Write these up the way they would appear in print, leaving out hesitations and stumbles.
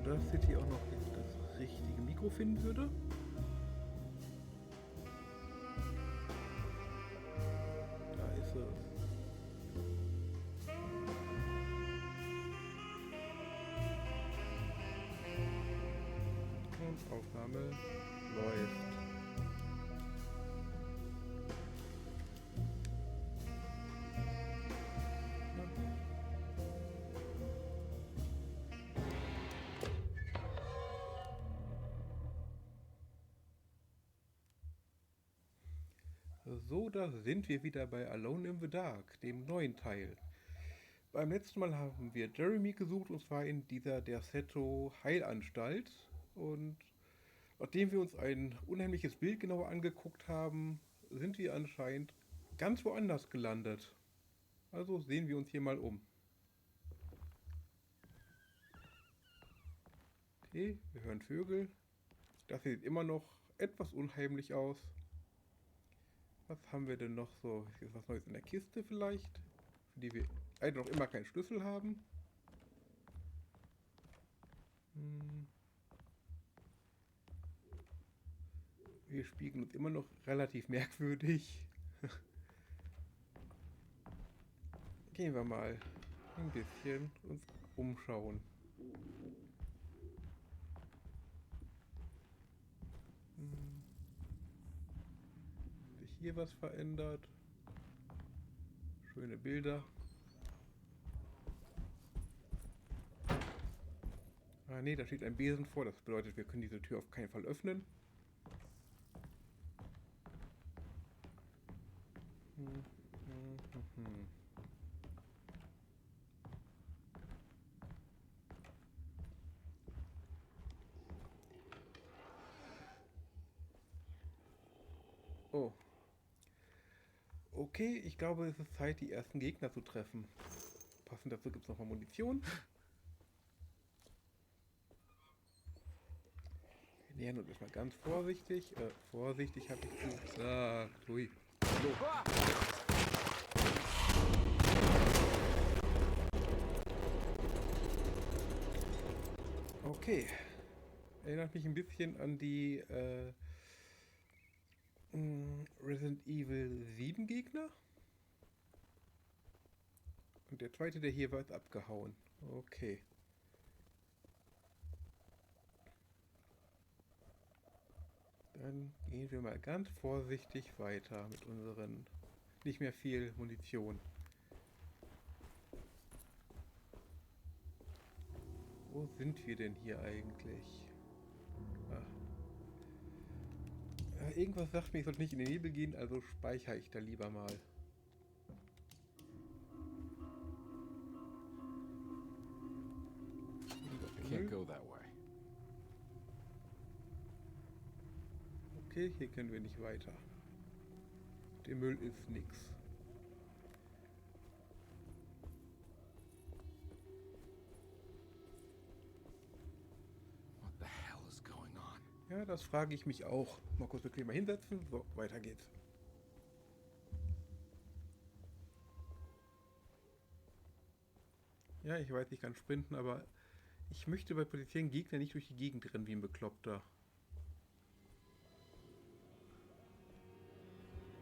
oder City auch noch jetzt das richtige Mikro finden würde. Da ist es. Und Aufnahme läuft. So, da sind wir wieder bei Alone in the Dark, dem neuen Teil. Beim letzten Mal haben wir Jeremy gesucht, und zwar in dieser Derceto Heilanstalt. Und nachdem wir uns ein unheimliches Bild genauer angeguckt haben, sind wir anscheinend ganz woanders gelandet. Also sehen wir uns hier mal um. Okay, wir hören Vögel. Das sieht immer noch etwas unheimlich aus. Was haben wir denn noch so? Ist was Neues in der Kiste vielleicht? Für die wir leider noch immer keinen Schlüssel haben. Wir spiegeln uns immer noch relativ merkwürdig. Gehen wir mal ein bisschen uns umschauen. Hat sich hier was verändert? Schöne Bilder. Ah ne, da steht ein Besen vor. Das bedeutet, wir können diese Tür auf keinen Fall öffnen. Oh. Okay, ich glaube, es ist Zeit, die ersten Gegner zu treffen. Passend dazu gibt es nochmal Munition. Wir nähern uns erstmal ganz vorsichtig. Vorsichtig habe ich gesagt. Ui. Hallo. Okay. Erinnert mich ein bisschen an die Resident Evil 7 Gegner. Und der zweite, der hier war, ist abgehauen. Okay. Dann gehen wir mal ganz vorsichtig weiter mit unseren nicht mehr viel Munition. Wo sind wir denn hier eigentlich? Irgendwas sagt mir, ich sollte nicht in den Nebel gehen, also speichere ich da lieber mal. Can't go that way. Okay, hier können wir nicht weiter. Der Müll ist nix. What the hell is going on? Ja, das frage ich mich auch. Mal kurz bequem mal hinsetzen. So, weiter geht's. Ja, ich weiß, ich kann sprinten, aber ich möchte bei potenziellen Gegnern nicht durch die Gegend rennen wie ein Bekloppter.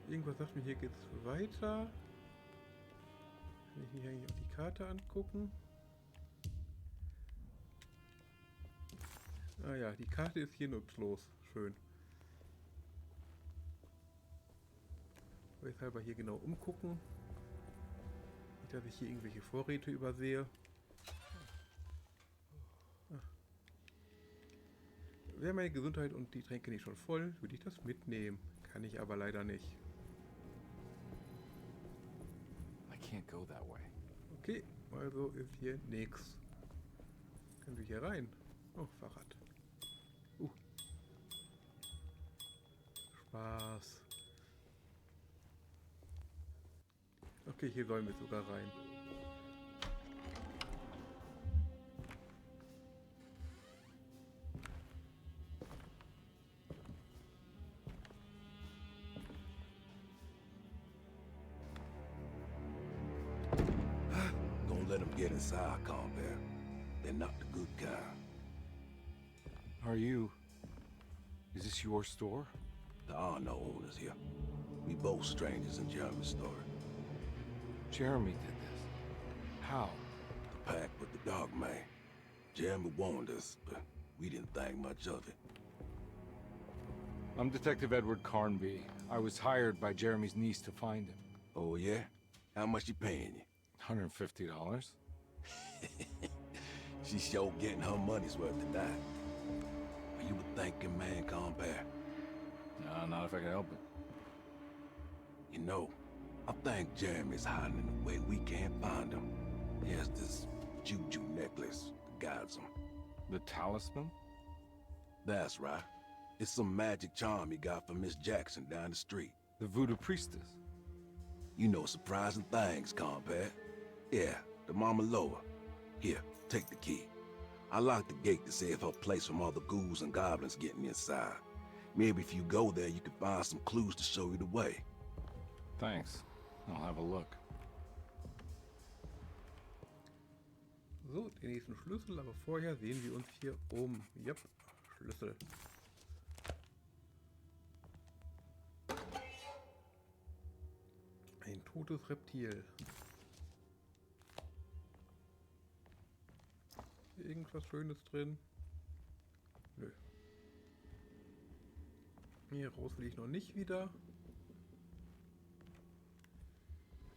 Irgendwas sagt mir, hier geht's weiter. Kann ich mir eigentlich auch die Karte angucken? Ah ja, die Karte ist hier nutzlos. Schön. Weshalb wir hier genau umgucken. Nicht, dass ich hier irgendwelche Vorräte übersehe. Wäre meine Gesundheit und die Tränke nicht schon voll, würde ich das mitnehmen. Kann ich aber leider nicht. I can't go that way. Okay, also ist hier nichts. Können wir hier rein? Oh, Fahrrad. Spaß. Okay, hier sollen wir sogar rein. Gonna let them get inside, Colbert. They're not the good kind. Are you... Is this your store? There are no owners here. We both strangers in Jeremy's story. Jeremy did this. How? The pact with the dog man. Jeremy warned us, but we didn't think much of it. I'm Detective Edward Carnby. I was hired by Jeremy's niece to find him. Oh, yeah? How much she paying you? $150. She's sure getting her money's worth tonight. Are you a thinking man, compare? No, not if I can help it. You know, I think Jeremy's hiding in a way we can't find him. He has this juju necklace that guides him. The talisman? That's right. It's some magic charm he got from Miss Jackson down the street. The voodoo priestess? You know surprising things, compare. Yeah, the Mama Loa. Here, take the key. I locked the gate to save her place from all the ghouls and goblins getting inside. Maybe if you go there, you can find some clues to show you the way. Thanks. I'll have a look. So, den nächsten Schlüssel, aber vorher sehen wir uns hier um. Yep, Schlüssel. Ein totes Reptil. Hier irgendwas Schönes drin? Nö. Hier raus will ich noch nicht wieder.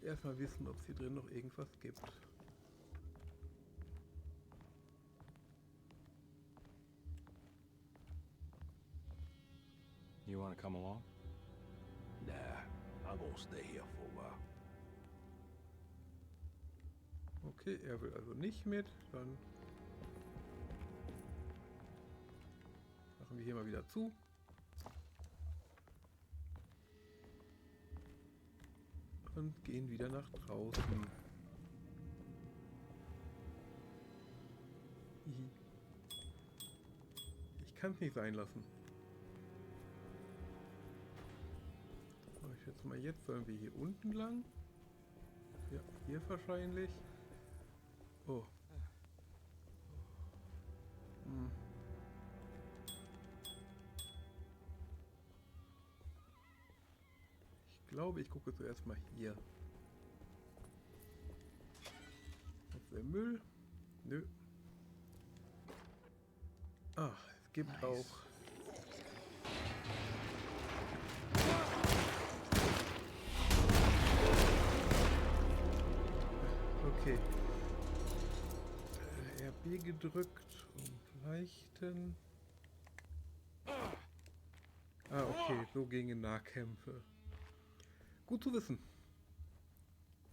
Erstmal wissen, ob es hier drin noch irgendwas gibt. You want to come along? Nah, I'm gonna stay here for a while. Okay, er will also nicht mit. Dann machen wir hier mal wieder zu. Und gehen wieder nach draußen. Hihi. Ich kann es nicht sein lassen. Aber ich schätze mal, jetzt sollen wir hier unten lang. Ja, hier wahrscheinlich. Oh. Hm. Ich glaube, ich gucke zuerst mal hier. Ist der Müll? Nö. Ah, es gibt auch... Okay. RB gedrückt, um leichten... Ah, okay, so gingen Nahkämpfe. Gut zu wissen.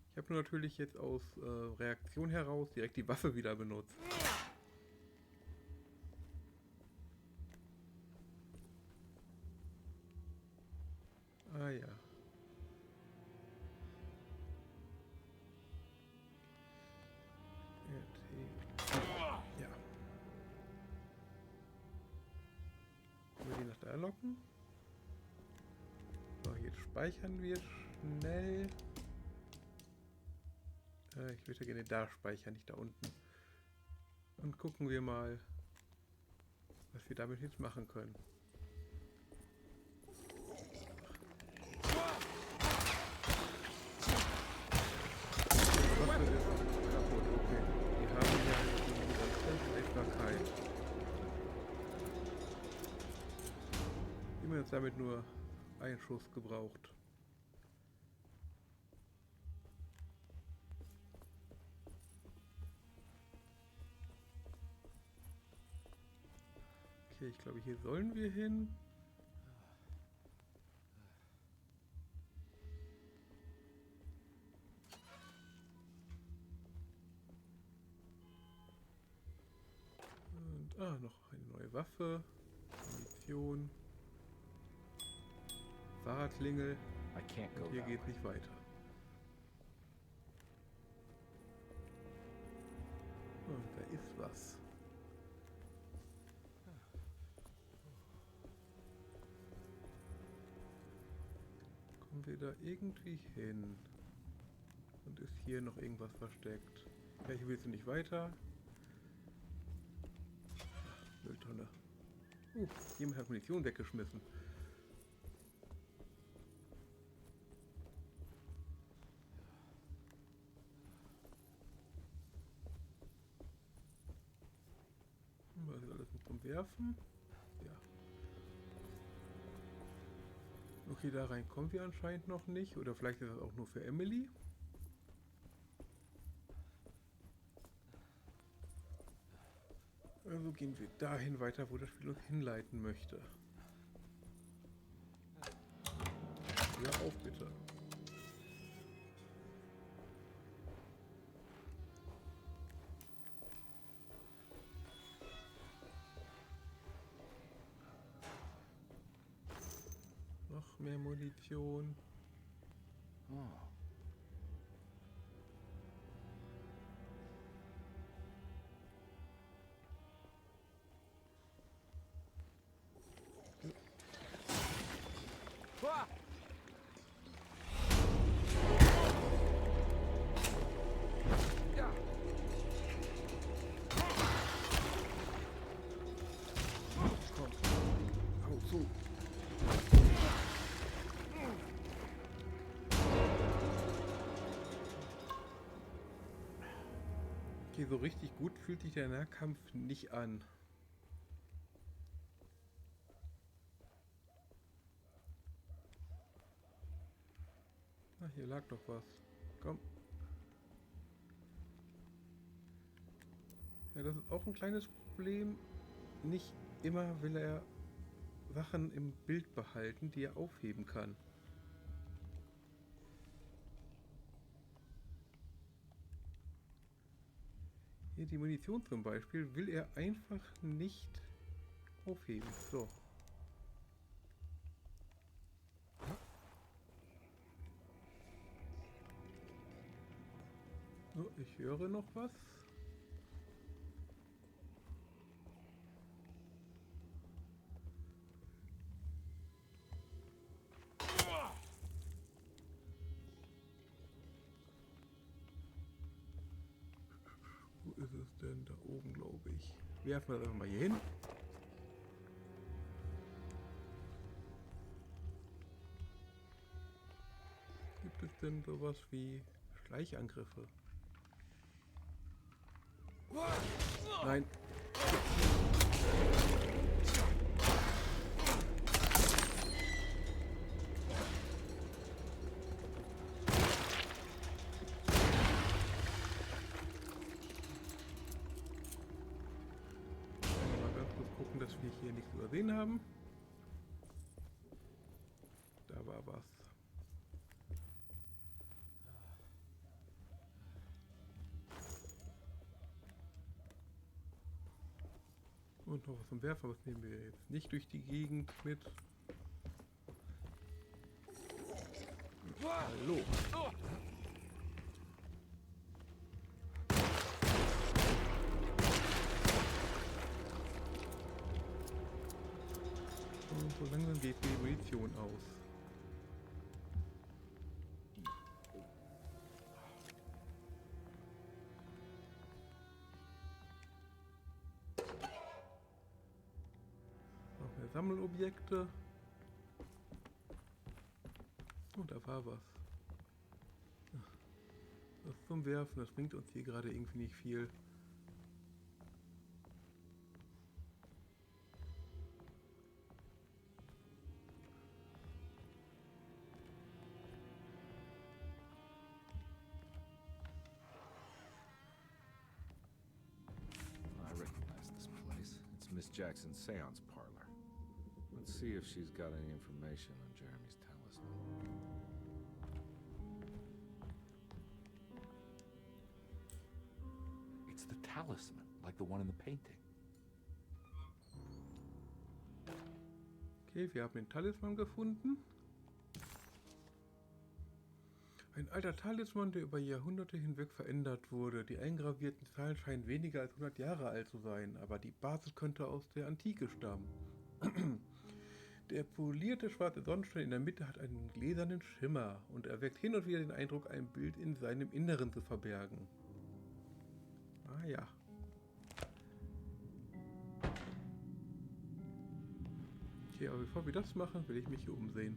Ich habe nur natürlich jetzt aus Reaktion heraus direkt die Waffe wieder benutzt. Ah ja. Ja. Können wir die nach da locken? So, jetzt speichern wir schnell. Ich würde gerne da speichern, nicht da unten. Und gucken wir mal, was wir damit jetzt machen können. Die Waffe ist kaputt, okay. Die haben ja die Treffbarkeit. Immer jetzt damit nur einen Schuss gebraucht. Okay, ich glaube, hier sollen wir hin. Und, noch eine neue Waffe. Munition. Fahrradklingel. Und hier geht nicht weiter. Und da ist was. Kommen wir da irgendwie hin? Und ist hier noch irgendwas versteckt? Ja, hier willst du nicht weiter. Ach, Mülltonne. Jemand hat Munition weggeschmissen. Was ist alles noch zum Werfen? Ja. Okay, da rein kommen wir anscheinend noch nicht. Oder vielleicht ist das auch nur für Emily. Also gehen wir dahin weiter, wo das Spiel uns hinleiten möchte. Ja, auf bitte. Noch mehr Munition. Oh. Komm. Hau zu. Okay, so richtig gut fühlt sich der Nahkampf nicht an. Ah, hier lag doch was. Komm. Ja, das ist auch ein kleines Problem. Nicht immer will er Sachen im Bild behalten, die er aufheben kann. Hier die Munition zum Beispiel will er einfach nicht aufheben. So. So, ich höre noch was. Wo ist es denn? Da oben, glaube ich. Werfen wir das einfach mal hier hin. Gibt es denn sowas wie Schleichangriffe? Nein. Mal ganz kurz gucken, dass wir hier nichts übersehen haben. Da war was. Und noch was zum Werfen, was nehmen wir jetzt nicht durch die Gegend mit. Hallo. Und so langsam geht die Munition aus. Noch mehr Sammelobjekte. Oh, da war was. Das zum Werfen, das bringt uns hier gerade irgendwie nicht viel. I recognize this place. It's Miss Jackson's seance parlor. Let's see if she's got any information on Jeremy's talisman. It's the talisman, like the one in the painting. Okay, wir haben den Talisman gefunden. Ein alter Talisman, der über Jahrhunderte hinweg verändert wurde. Die eingravierten Zahlen scheinen weniger als 100 Jahre alt zu sein, aber die Basis könnte aus der Antike stammen. Der polierte schwarze Sonnenstein in der Mitte hat einen gläsernen Schimmer und erweckt hin und wieder den Eindruck, ein Bild in seinem Inneren zu verbergen. Ah ja. Okay, aber bevor wir das machen, will ich mich hier umsehen.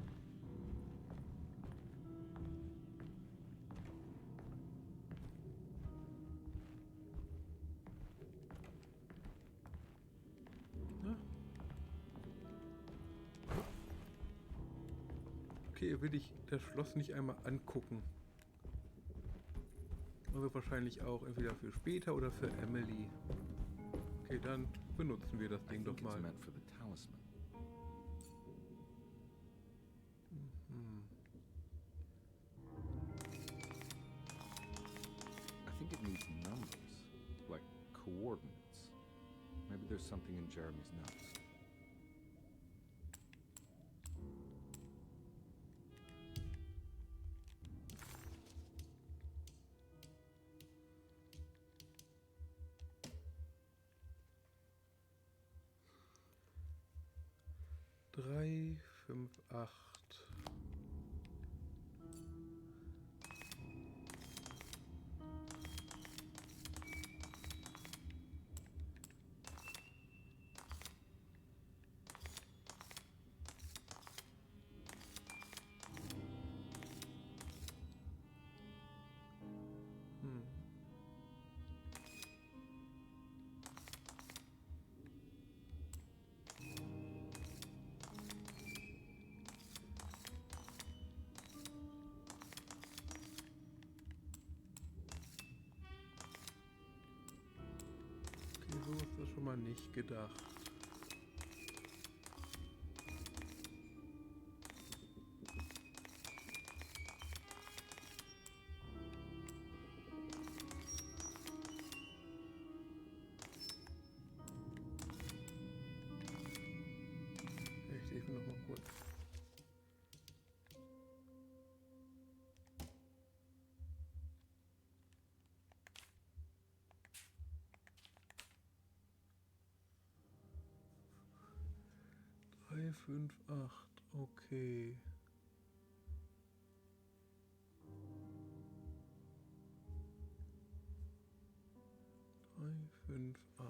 Na? Okay, will ich das Schloss nicht einmal angucken. Also wahrscheinlich auch entweder für später oder für Emily. Okay, dann benutzen wir das I Ding doch think it's mal. meant for the talisman. Hm. I think it needs numbers, like coordinates. Maybe there's something in Jeremy's notes. Drei, 5, 8. Hm. Okay, so ist das schon mal nicht gedacht. Ich hilf mir noch mal kurz. Drei, 5, 8. Okay. Drei, 5, 8.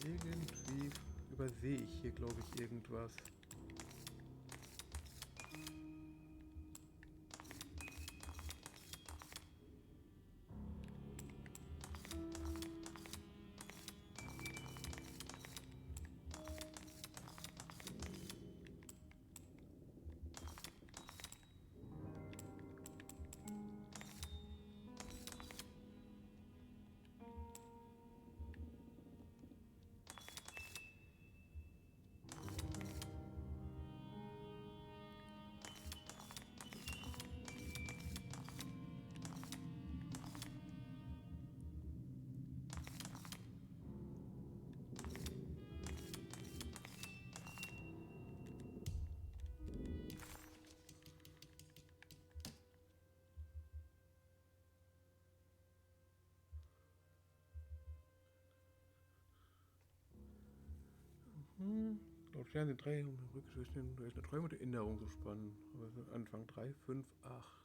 Irgendwie übersehe ich hier, glaube ich, irgendwas. Laut Stern sind drei Rückschlüsse durch eine Träume und Erinnerung zu spannen. Also Anfang 3, 5, 8.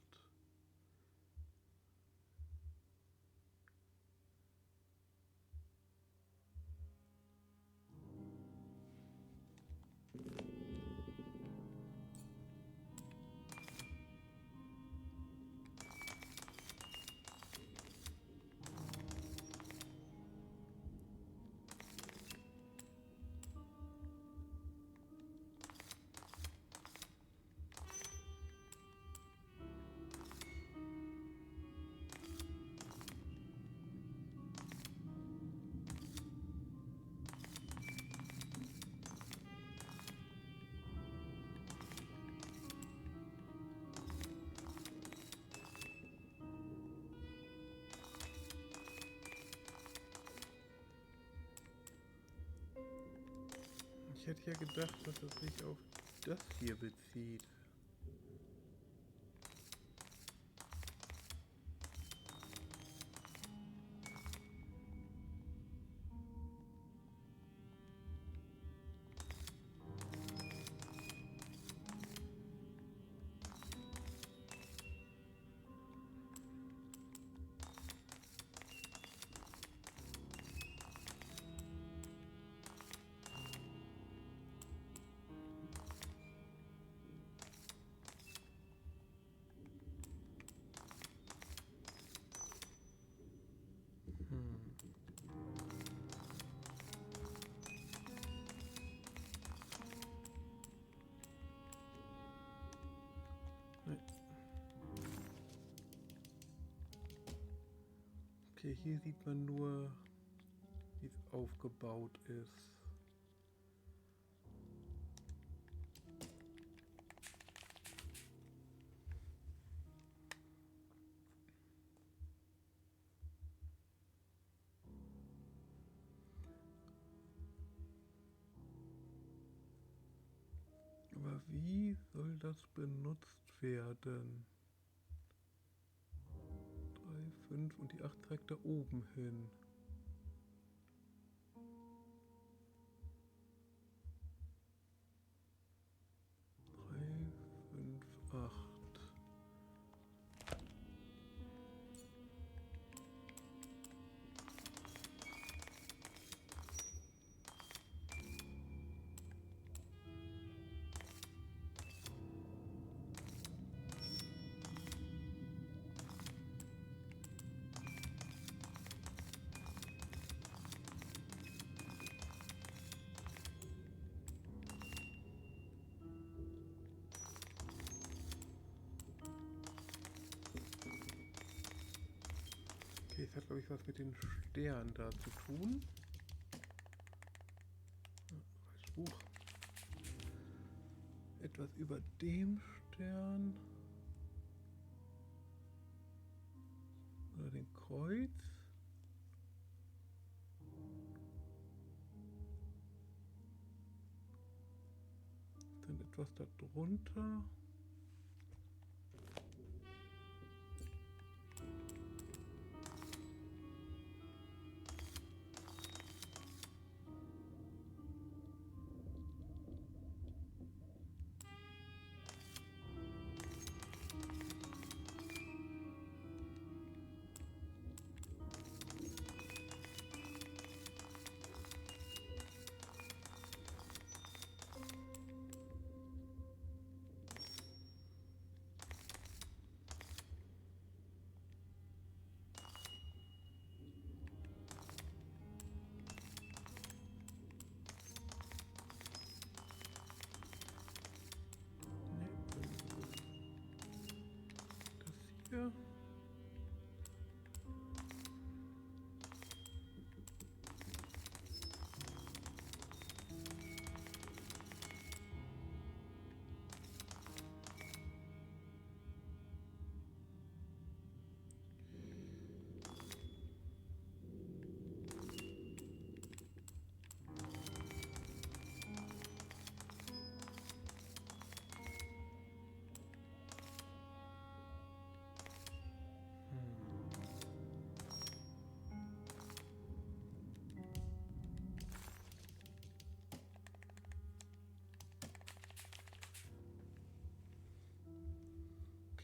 Ich hätte ja gedacht, dass es sich auf das hier bezieht. Okay, hier sieht man nur, wie es aufgebaut ist. Aber wie soll das benutzt werden? 3, 5 und die 8 zeigt da oben hin. 3, 5, 8. Okay, es hat, glaube ich, was mit den Sternen da zu tun. Falsches Buch. Etwas über dem Stern. Oder dem Kreuz. Dann etwas darunter. Das hier.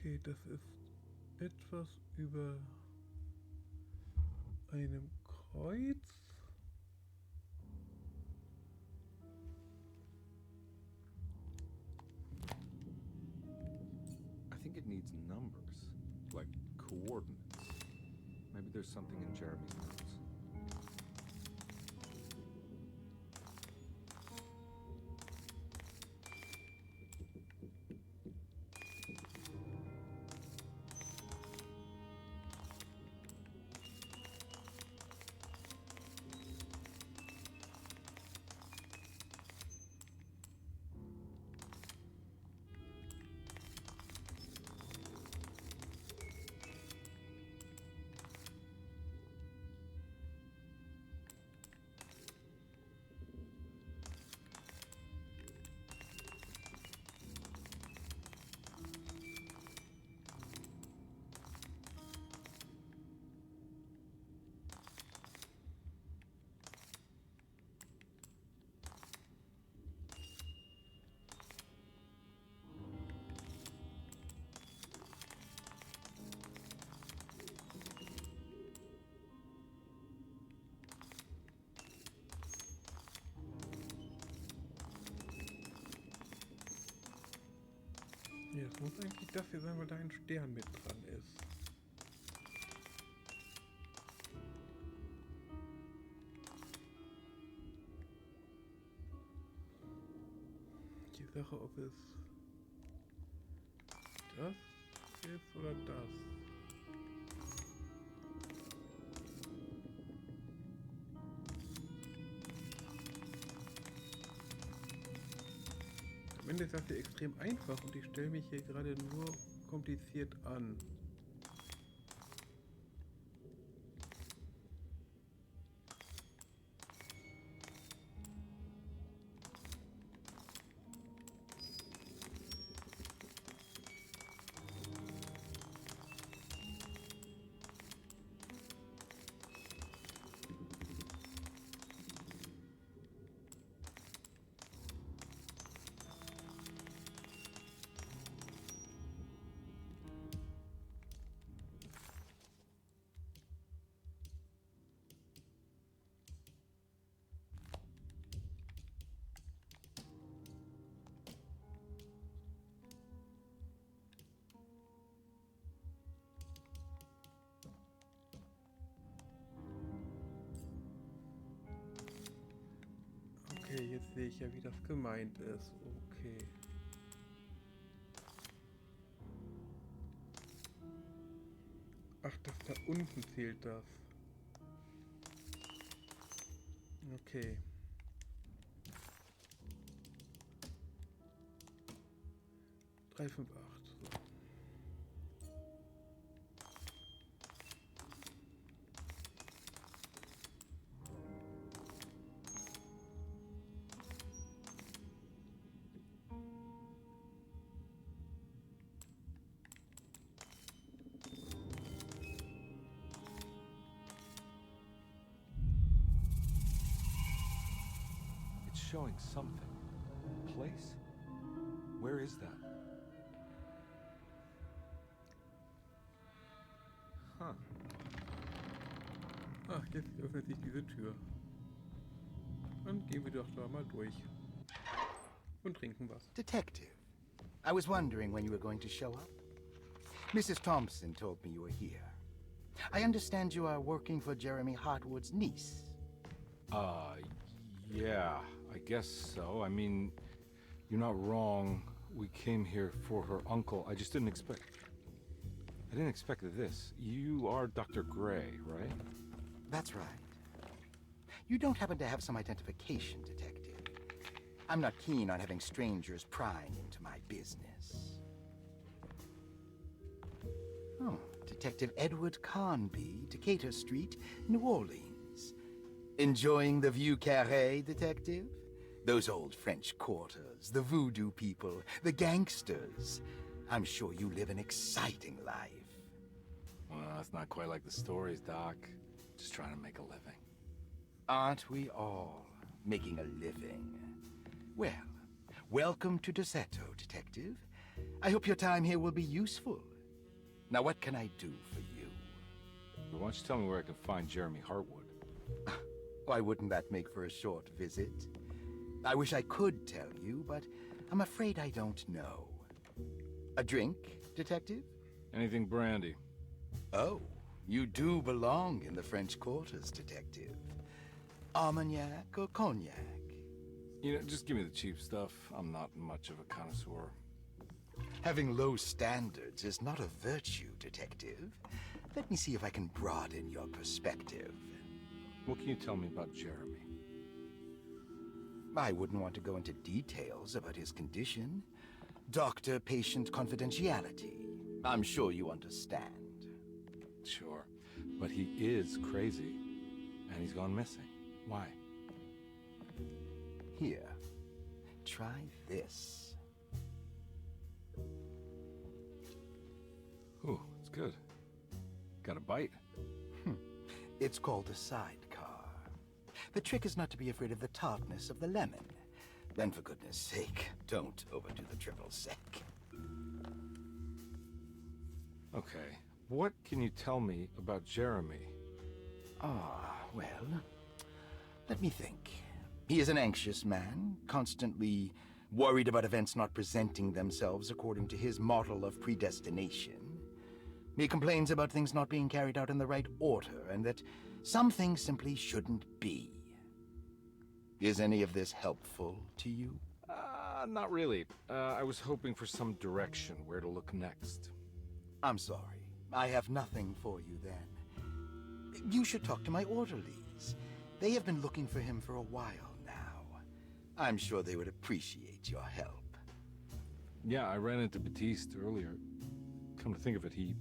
Okay, das ist etwas über einem Kreuz. I think it needs numbers, like coordinates. Maybe there's something in Jeremy's notes. Ja, es muss eigentlich das hier sein, weil da ein Stern mit dran ist. Die Sache, ob es das ist oder das. Am Ende ist das hier extrem einfach und ich stelle mich hier gerade nur kompliziert an. Okay, jetzt sehe ich ja, wie das gemeint ist. Okay. Ach, das da unten zählt das. Okay. Drei, fünf, acht. So. It's showing something. Place? Where is that? Huh. Ach, jetzt öffnet sich diese Tür. Dann gehen wir doch da mal durch. Und trinken was. Detective, I was wondering when you were going to show up. Mrs. Thompson told me you were here. I understand you are working for Jeremy Hartwood's niece. Yeah, I guess so. I mean, you're not wrong. We came here for her uncle. I just didn't expect... I didn't expect this. You are Dr. Gray, right? That's right. You don't happen to have some identification, Detective. I'm not keen on having strangers prying into my business. Oh, Detective Edward Carnby, Decatur Street, New Orleans. Enjoying the Vieux Carré, Detective? Those old French quarters, the voodoo people, the gangsters. I'm sure you live an exciting life. Well, it's not quite like the stories, Doc. Just trying to make a living. Aren't we all making a living? Well, welcome to Deseto, Detective. I hope your time here will be useful. Now, what can I do for you? Why don't you tell me where I can find Jeremy Hartwood? Why wouldn't that make for a short visit? I wish I could tell you, but I'm afraid I don't know. A drink, Detective? Anything brandy. Oh, you do belong in the French quarters, Detective. Armagnac or cognac? You know, just give me the cheap stuff. I'm not much of a connoisseur. Having low standards is not a virtue, Detective. Let me see if I can broaden your perspective. What can you tell me about Jeremy? I wouldn't want to go into details about his condition. Doctor-patient confidentiality. I'm sure you understand. Sure, but he is crazy, and he's gone missing. Why? Here, try this. Ooh, it's good. Got a bite? It's called a sidecar. The trick is not to be afraid of the tartness of the lemon. Then, for goodness sake, don't overdo the triple sec. Okay, what can you tell me about Jeremy? Well, let me think. He is an anxious man, constantly Worried about events not presenting themselves according to his model of predestination. He complains about things not being carried out in the right order, and that some things simply shouldn't be. Is any of this helpful to you? Not really. I was hoping for some direction where to look next. I'm sorry. I have nothing for you then. You should talk to my orderlies. They have been looking for him for a while now. I'm sure they would appreciate your help. Yeah, I ran into Batiste earlier. Come to think of it, he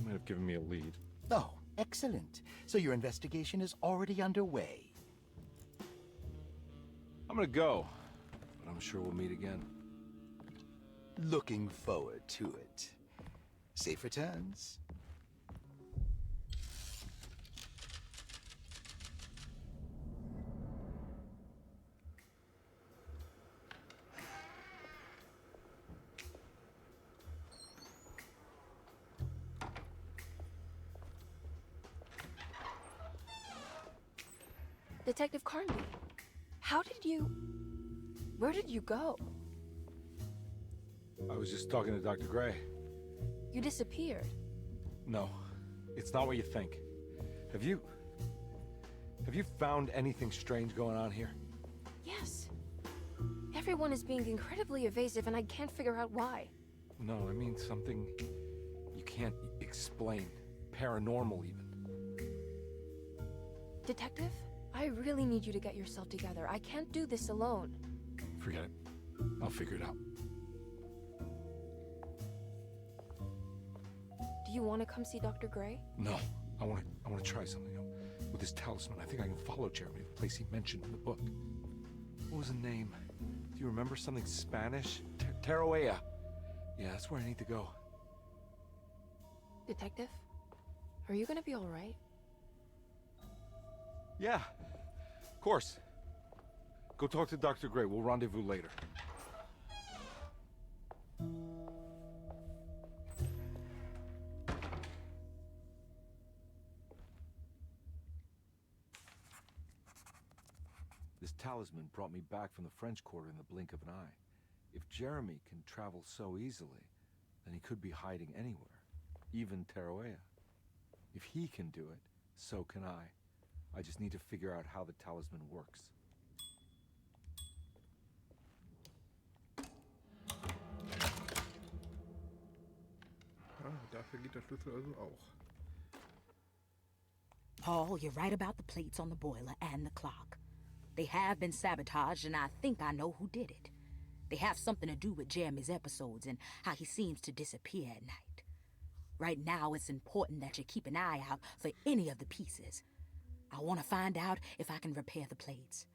might have given me a lead. Oh, excellent. So your investigation is already underway. I'm gonna go, but I'm sure we'll meet again. Looking forward to it. Safe returns. Detective Carnby, where did you go? I was just talking to Dr. Gray. You disappeared. No, it's not what you think. Have you found anything strange going on here? Yes. Everyone is being incredibly evasive and I can't figure out why. No, I mean something you can't explain. Paranormal, even. Detective, I really need you to get yourself together. I can't do this alone. Forget it. I'll figure it out. Do you want to come see Dr. Gray? No, I want to try something. With this talisman, I think I can follow Jeremy to the place he mentioned in the book. What was the name? Do you remember something Spanish? Tarawea. Yeah, that's where I need to go. Detective, are you gonna be all right? Yeah, of course. Go talk to Dr. Gray. We'll rendezvous later. This talisman brought me back from the French Quarter in the blink of an eye. If Jeremy can travel so easily, then he could be hiding anywhere, even Tarawea. If he can do it, so can I. I just need to figure out how the talisman works. Dafür geht der Schlüssel also auch. Paul, you're right about the plates on the boiler and the clock. They have been sabotaged, and I think I know who did it. They have something to do with Jeremy's episodes and how he seems to disappear at night. Right now, it's important that you keep an eye out for any of the pieces. I want to find out if I can repair the plates.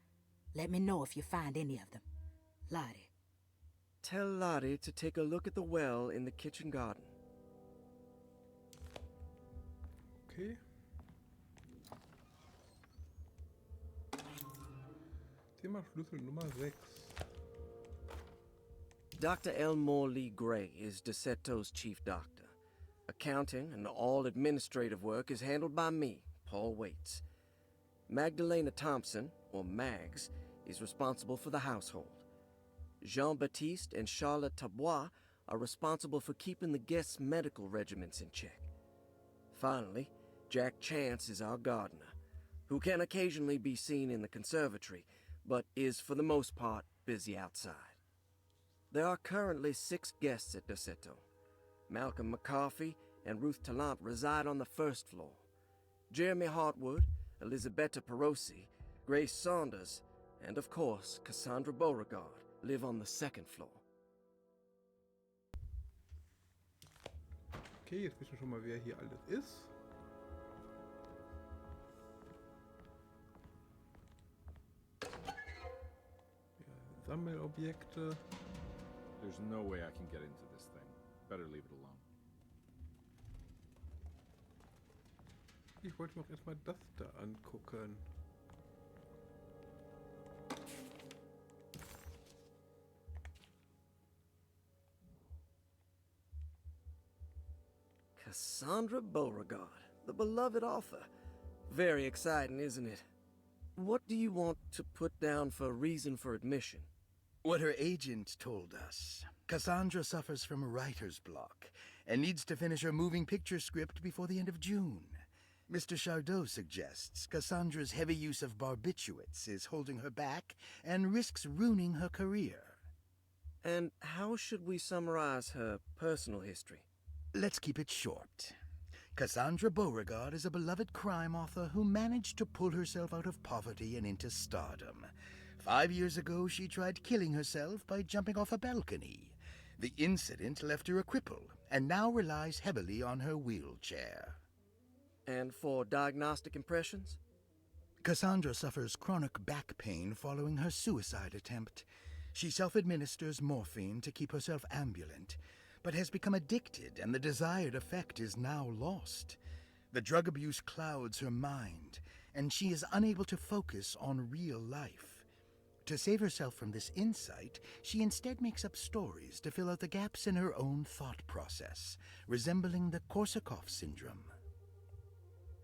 Let me know if you find any of them. Lottie. Tell Lottie to take a look at the well in the kitchen garden. Okay. Thema Schlüssel Nummer 6. Dr. Elmore Lee Gray is DeSeto's chief doctor. Accounting and all administrative work is handled by me, Paul Waits. Magdalena Thompson, or Mags, is responsible for the household. Jean-Baptiste and Charlotte Tabois are responsible for keeping the guests' medical regimens in check. Finally, Jack Chance is our gardener, who can occasionally be seen in the conservatory, but is for the most part busy outside. There are currently 6 guests at DeSeto. Malcolm McCarthy and Ruth Tallant reside on the first floor. Jeremy Hartwood, Elisabetta Perosi, Grace Saunders, and of course, Cassandra Beauregard live on the second floor. Okay, jetzt wissen wir schon mal, wer hier alles ist. Ja, Sammelobjekte. There's no way I can get into this thing. Better leave it alone. Ich wollte mir auch erstmal das da angucken. Cassandra Beauregard, the beloved author. Very exciting, isn't it? What do you want to put down for reason for admission? What her agent told us. Cassandra suffers from writer's block and needs to finish her moving picture script before the end of June. Mr. Chardot suggests Cassandra's heavy use of barbiturates is holding her back and risks ruining her career. And how should we summarize her personal history? Let's keep it short. Cassandra Beauregard is a beloved crime author who managed to pull herself out of poverty and into stardom. 5 years ago, she tried killing herself by jumping off a balcony. The incident left her a cripple, and now relies heavily on her wheelchair. And for diagnostic impressions? Cassandra suffers chronic back pain following her suicide attempt. She self-administers morphine to keep herself ambulant, but has become addicted, and the desired effect is now lost. The drug abuse clouds her mind, and she is unable to focus on real life. To save herself from this insight, she instead makes up stories to fill out the gaps in her own thought process, resembling the Korsakoff syndrome.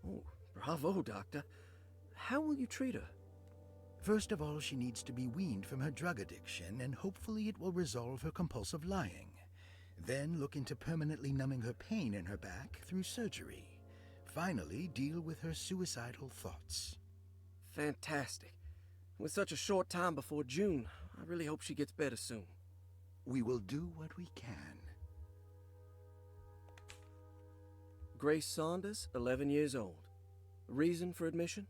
Oh, bravo, Doctor. How will you treat her? First of all, she needs to be weaned from her drug addiction, and hopefully it will resolve her compulsive lying. Then look into permanently numbing her pain in her back through surgery. Finally, deal with her suicidal thoughts. Fantastic. With such a short time before June, I really hope she gets better soon. We will do what we can. Grace Saunders, 11 years old. Reason for admission?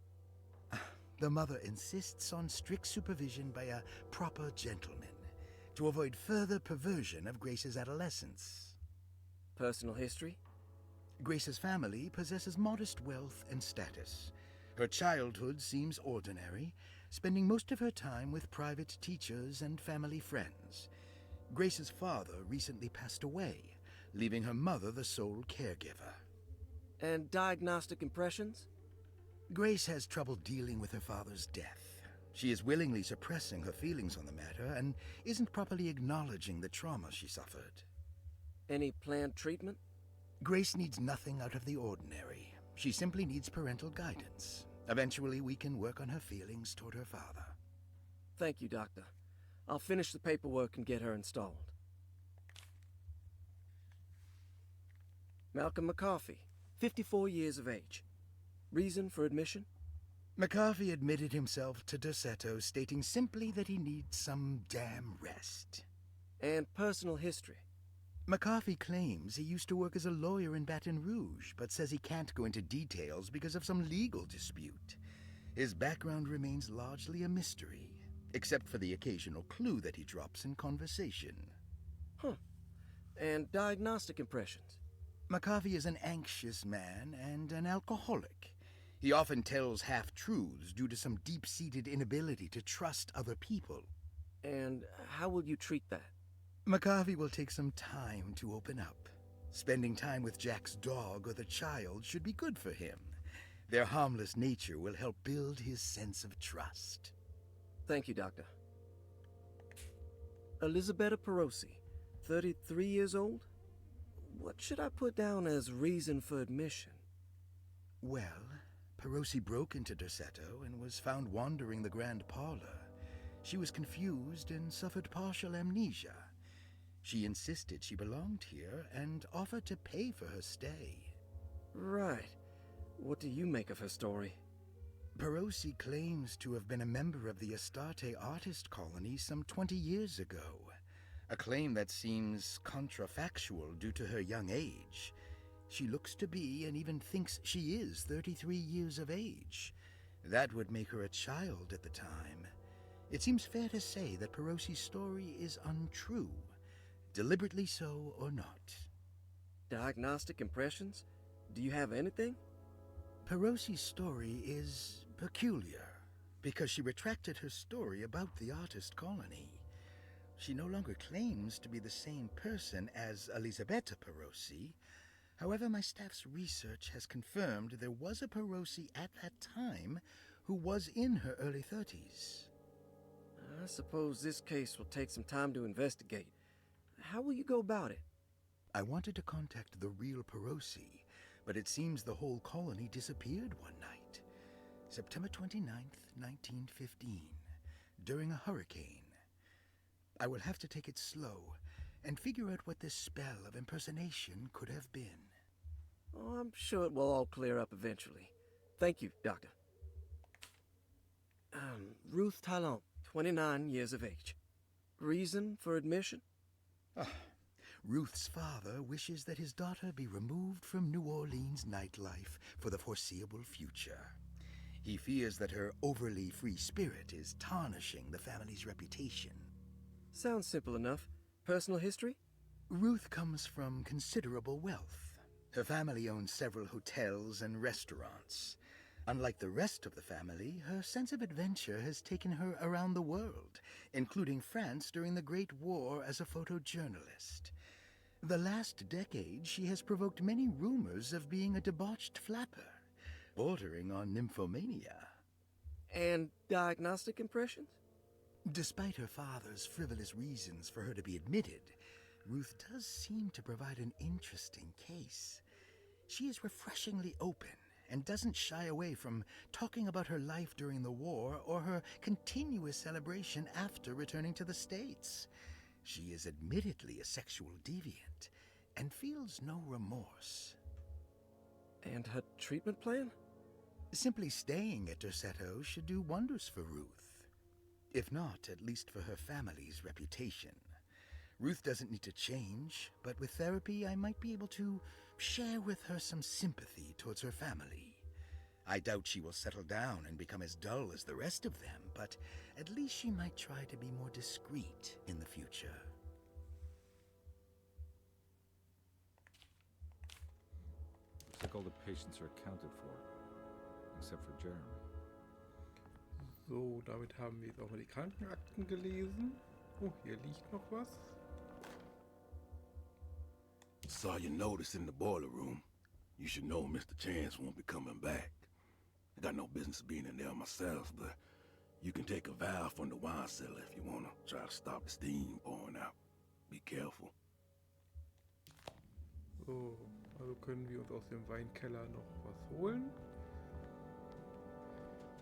The mother insists on strict supervision by a proper gentleman to avoid further perversion of Grace's adolescence. Personal history? Grace's family possesses modest wealth and status. Her childhood seems ordinary, spending most of her time with private teachers and family friends. Grace's father recently passed away, leaving her mother the sole caregiver. And diagnostic impressions? Grace has trouble dealing with her father's death. She is willingly suppressing her feelings on the matter and isn't properly acknowledging the trauma she suffered. Any planned treatment? Grace needs nothing out of the ordinary. She simply needs parental guidance. Eventually, we can work on her feelings toward her father. Thank you, Doctor. I'll finish the paperwork and get her installed. Malcolm McCarthy, 54 years of age. Reason for admission? McCarthy admitted himself to Derceto, stating simply that he needs some damn rest. And personal history? McCarthy claims he used to work as a lawyer in Baton Rouge, but says he can't go into details because of some legal dispute. His background remains largely a mystery, except for the occasional clue that he drops in conversation. Huh. And diagnostic impressions? McCarthy is an anxious man and an alcoholic. He often tells half-truths due to some deep-seated inability to trust other people. And how will you treat that? McCarthy will take some time to open up. Spending time with Jack's dog or the child should be good for him. Their harmless nature will help build his sense of trust. Thank you, Doctor. Elisabetta Perosi, 33 years old? What should I put down as reason for admission? Well, Perosi broke into Derceto and was found wandering the grand parlor. She was confused and suffered partial amnesia. She insisted she belonged here and offered to pay for her stay. Right. What do you make of her story? Perosi claims to have been a member of the Astarte artist colony some 20 years ago, a claim that seems contrafactual due to her young age. She looks to be and even thinks she is 33 years of age. That would make her a child at the time. It seems fair to say that Perosi's story is untrue, deliberately so or not. Diagnostic impressions? Do you have anything? Perosi's story is peculiar because she retracted her story about the artist colony. She no longer claims to be the same person as Elisabetta Perosi. However, my staff's research has confirmed there was a Perosi at that time who was in her early 30s. I suppose this case will take some time to investigate. How will you go about it? I wanted to contact the real Perosi, but it seems the whole colony disappeared one night. September 29th, 1915, during a hurricane. I will have to take it slow and figure out what this spell of impersonation could have been. Oh, I'm sure it will all clear up eventually. Thank you, Doctor. Ruth Talon, 29 years of age. Reason for admission? Ruth's father wishes that his daughter be removed from New Orleans nightlife for the foreseeable future. He fears that her overly free spirit is tarnishing the family's reputation. Sounds simple enough. Personal history? Ruth comes from considerable wealth. Her family owns several hotels and restaurants. Unlike the rest of the family, her sense of adventure has taken her around the world, including France during the Great War as a photojournalist. The last decade, she has provoked many rumors of being a debauched flapper, bordering on nymphomania. And diagnostic impressions? Despite her father's frivolous reasons for her to be admitted, Ruth does seem to provide an interesting case. She is refreshingly open and doesn't shy away from talking about her life during the war or her continuous celebration after returning to the States. She is admittedly a sexual deviant and feels no remorse. And her treatment plan? Simply staying at Derceto should do wonders for Ruth. If not, at least for her family's reputation. Ruth doesn't need to change, but with therapy I might be able to share with her some sympathy towards her family. I doubt she will settle down and become as dull as the rest of them, but at least she might try to be more discreet in the future. Looks like all the patients are accounted for, except for Jeremy. So, damit haben wir jetzt auch mal die Krankenakten gelesen. Oh, hier liegt noch was. Saw your notice in the boiler room. You should know Mr. Chance won't be coming back. I got no business being in there myself, but you can take a valve from the wine cellar if you want to try to stop the steam pouring out. Be careful. So, also können wir uns aus dem Weinkeller noch was holen.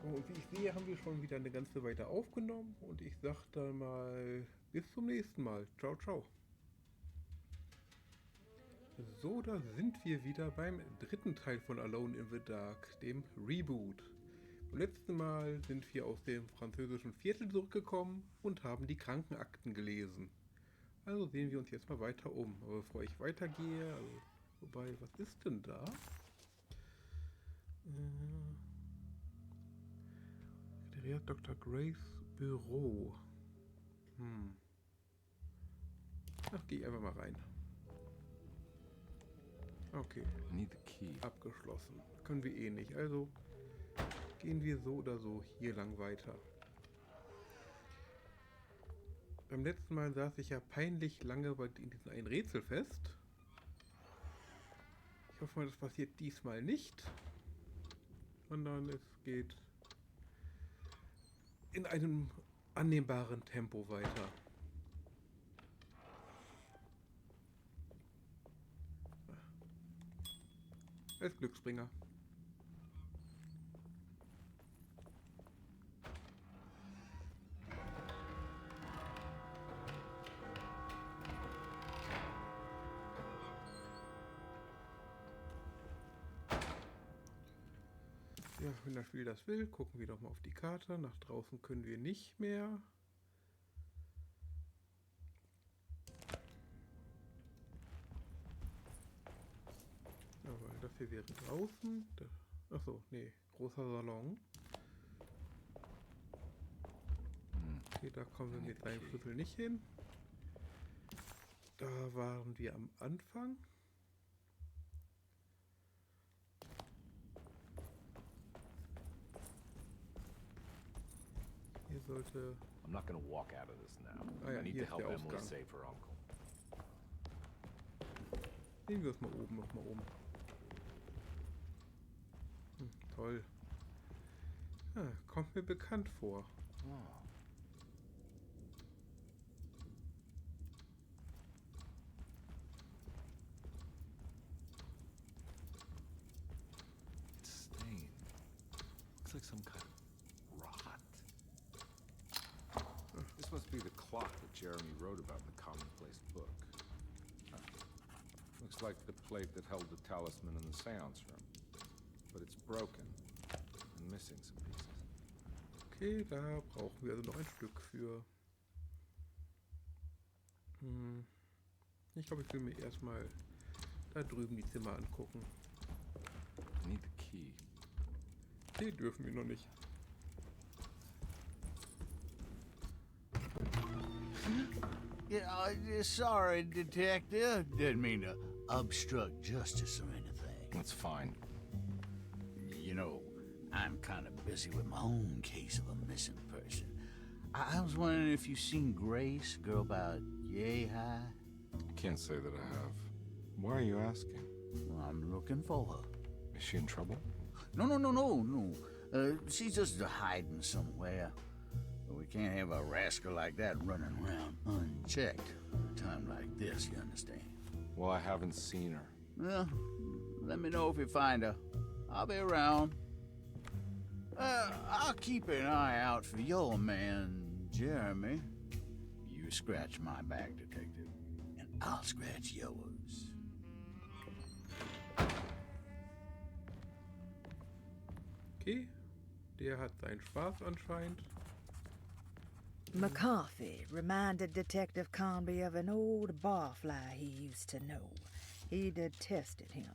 So, und wie ich sehe, haben wir schon wieder eine ganze Weile aufgenommen. Und ich sag dann mal, bis zum nächsten Mal. Ciao, ciao. So, da sind wir wieder beim dritten Teil von Alone in the Dark, dem Reboot. Beim letzten Mal sind wir aus dem französischen Viertel zurückgekommen und haben die Krankenakten gelesen. Also sehen wir uns jetzt mal weiter um. Aber bevor ich weitergehe, wobei, was ist denn da? Sekretariat Dr. Grays Büro. Ach, geh einfach mal rein. Okay. I need the key. Abgeschlossen. Können wir eh nicht. Also gehen wir so oder so hier lang weiter. Beim letzten Mal saß ich ja peinlich lange in diesem einen Rätsel fest. Ich hoffe mal, das passiert diesmal nicht. Sondern es geht in einem annehmbaren Tempo weiter. Als Glücksbringer. Ja, wenn das Spiel das will, gucken wir doch mal auf die Karte. Nach draußen können wir nicht mehr. Ja, weil das hier wäre draußen. Achso, nee, großer Salon. Okay, da kommen wir mit seinem Schlüssel nicht hin. Da waren wir am Anfang. Hier sollte... I'm not gonna walk out of this now. Ah ja, I need hier to ist der help Emily Ausgang. save her uncle. Nehmen wir es mal oben, noch mal um. Toll. Ja, kommt mir bekannt vor. It's stained. Looks like some kind of rot. This must be the clock that Jeremy wrote about in the commonplace book. Huh. Looks like the plate that held the talisman in the seance room. But it's broken and missing some pieces. Okay, da brauchen wir also noch ein Stück für. Ich glaube, ich will mir erstmal da drüben die Zimmer angucken. I need the key. Die dürfen wir noch nicht. Yeah, sorry, Detective. Didn't mean to obstruct justice or anything. That's fine. You know, I'm kind of busy with my own case of a missing person. I was wondering if you've seen Grace, girl about yay high. Can't say that I have. Why are you asking? Well, I'm looking for her. Is she in trouble? No. She's just hiding somewhere. We can't have a rascal like that running around unchecked at a time like this, you understand? Well, I haven't seen her. Well, let me know if you find her. I'll be around. I'll keep an eye out for your man, Jeremy. You scratch my back, Detective, and I'll scratch yours. Okay, der hat seinen Spaß anscheinend. McCarthy reminded Detective Conby of an old barfly he used to know. He detested him.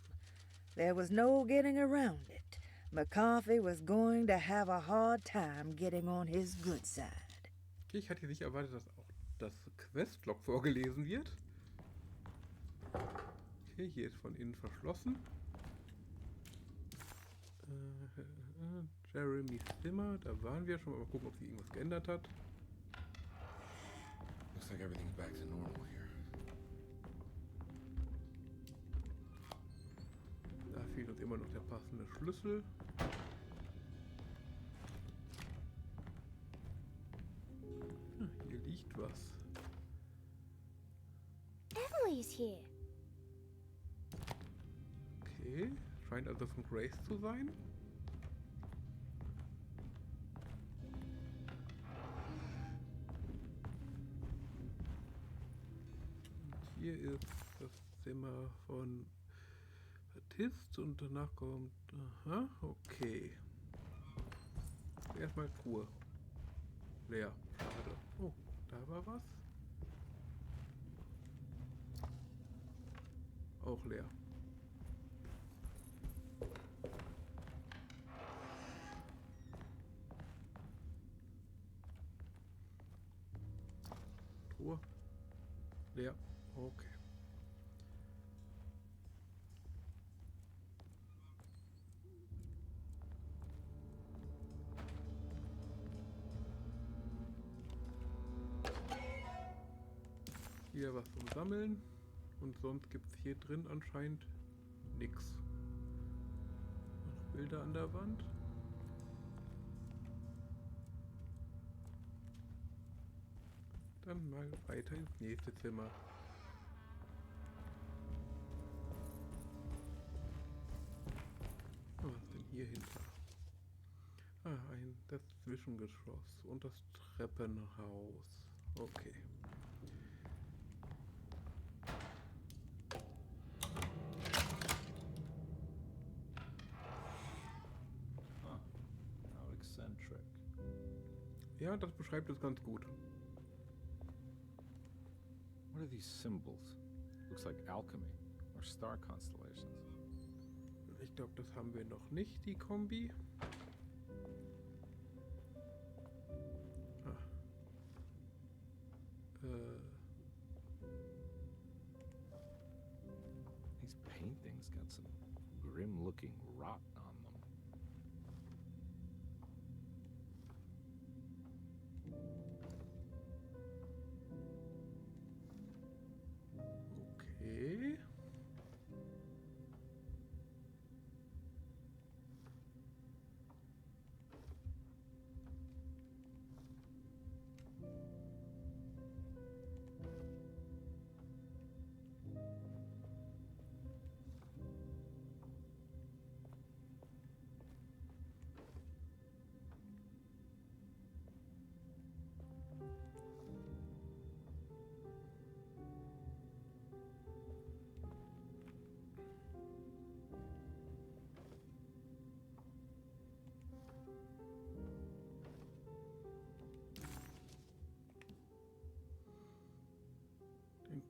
There was no getting around it. McCarthy was going to have a hard time getting on his good side. Okay, ich hatte nicht erwartet, dass auch das Questlog vorgelesen wird. Okay, hier ist von innen verschlossen. Jeremys Zimmer, da waren wir schon. Mal gucken, ob sich irgendwas geändert hat. Looks like everything's back to normal here. Da fehlt uns immer noch der passende Schlüssel. Hier liegt was. Emily's here. Okay, scheint also von Grace zu sein. Und hier ist das Zimmer von Baptiste und danach kommt... Aha, okay. Erstmal Truhe. Leer. Schade. Oh, da war was. Auch leer. Truhe. Leer. Okay. Hier was zum Sammeln. Und sonst gibt es hier drin anscheinend nichts. Noch Bilder an der Wand. Dann mal weiter ins nächste Zimmer. Was ist denn hier hinter? Das Zwischengeschoss und das Treppenhaus. Okay. How eccentric. Ja, das beschreibt es ganz gut. What are these symbols? Looks like alchemy or star constellations. Ich glaube, das haben wir noch nicht, die Kombi. These paintings got some grim-looking rot on them. Okay.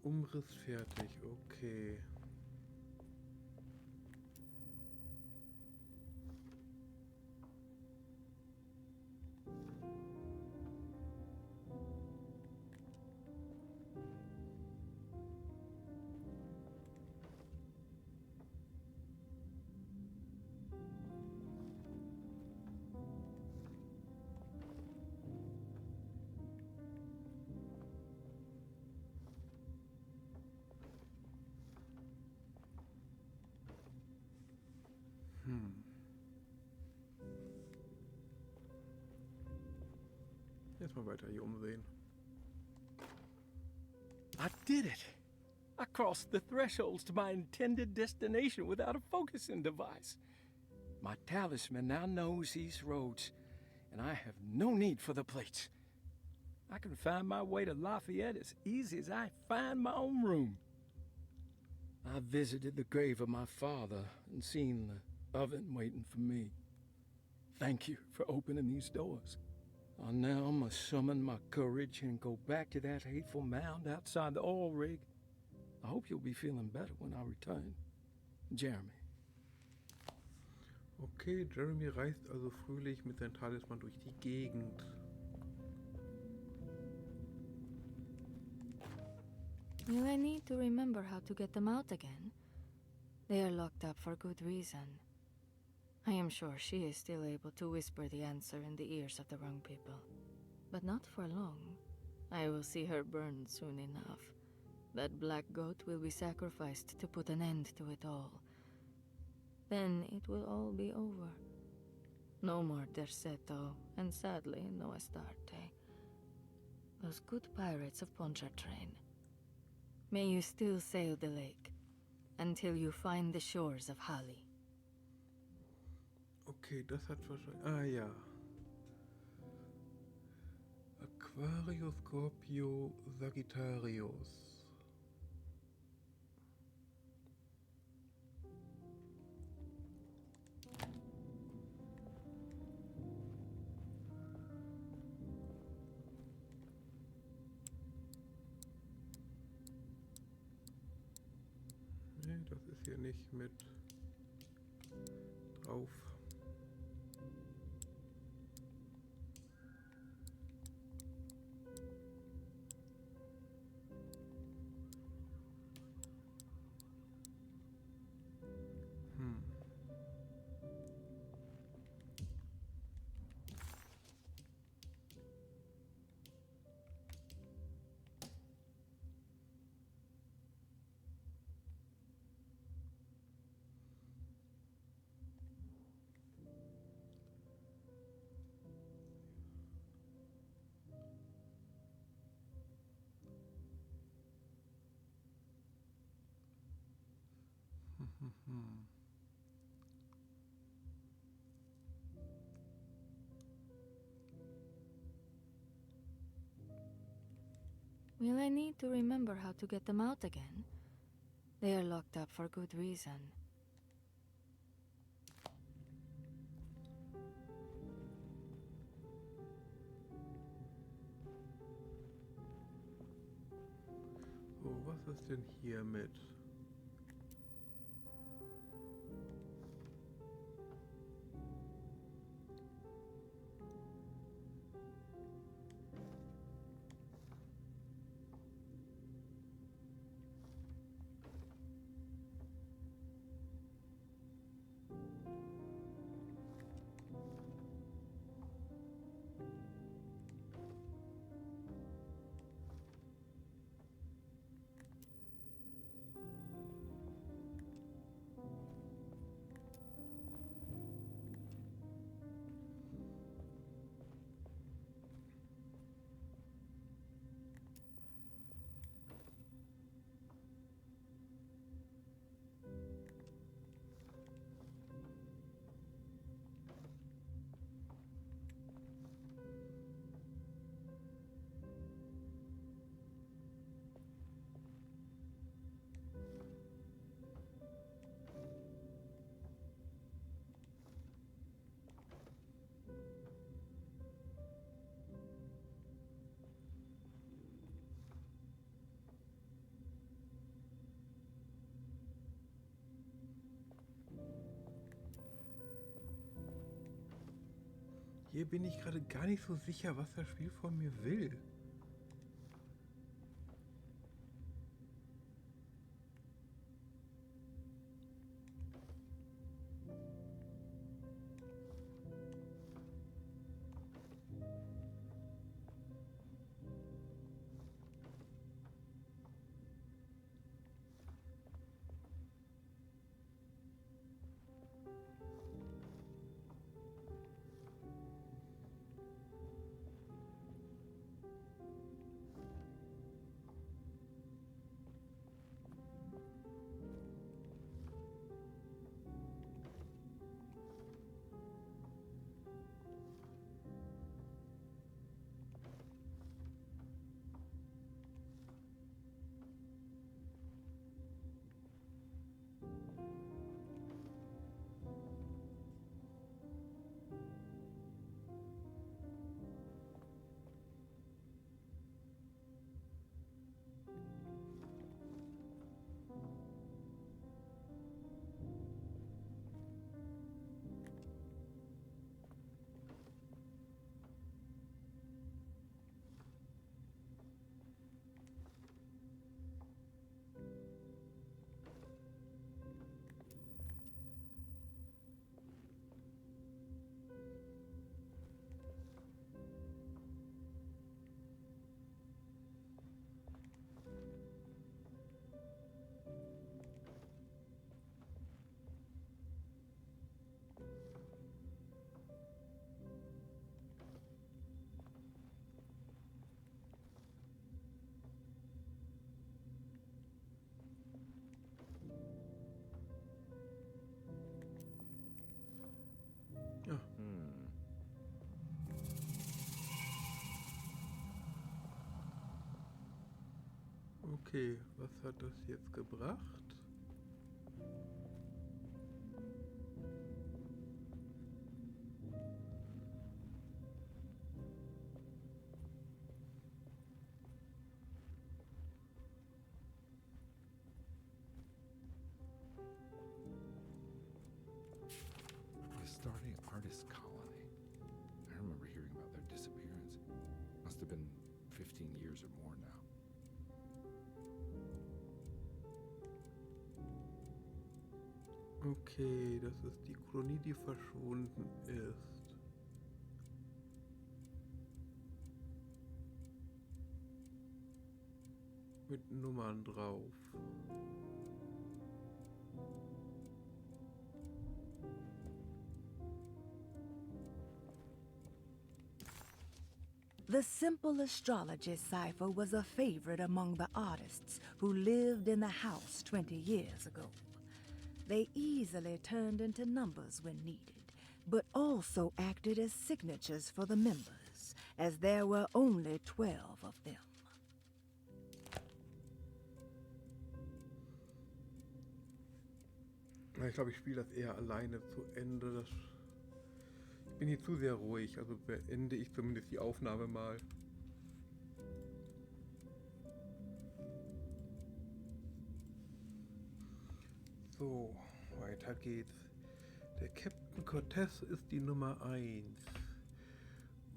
Umriss fertig, okay. Jetzt mal weiter hier umsehen. I did it! I crossed the thresholds to my intended destination without a focusing device. My talisman now knows these roads, and I have no need for the plates. I can find my way to Lafayette as easy as I find my own room. I visited the grave of my father and seen the oven waiting for me. Thank you for opening these doors. I now must summon my courage and go back to that hateful mound outside the oil rig. I hope you'll be feeling better when I return. Jeremy. Okay, Jeremy reist also fröhlich mit seinem Talisman durch die Gegend. Will I need to remember how to get them out again? They are locked up for good reason. I am sure she is still able to whisper the answer in the ears of the wrong people. But not for long. I will see her burned soon enough. That black goat will be sacrificed to put an end to it all. Then it will all be over. No more Derceto, and sadly, no Astarte. Those good pirates of Pontchartrain. May you still sail the lake, until you find the shores of Hali. Okay, das hat wahrscheinlich... Ah ja. Aquarius, Scorpio, Sagittarius. Nee, das ist hier nicht mit drauf. Will I need to remember how to get them out again? They are locked up for good reason. So, was ist denn hier mit? Hier bin ich gerade gar nicht so sicher, was das Spiel von mir will. Ja. Okay, was hat das jetzt gebracht? The starting artist colony. I remember hearing about their disappearance. Must have been 15 years or more now. Okay, das ist die Kolonie, die verschwunden ist. Mit Nummern drauf. The simple astrology cipher was a favorite among the artists who lived in the house 20 years ago. They easily turned into numbers when needed, but also acted as signatures for the members, as there were only 12 of them. Ich glaube, ich spiele das eher alleine zu Ende. Ich bin hier zu sehr ruhig, also beende ich zumindest die Aufnahme mal. So, weiter geht's. Der Captain Cortez ist die Nummer 1.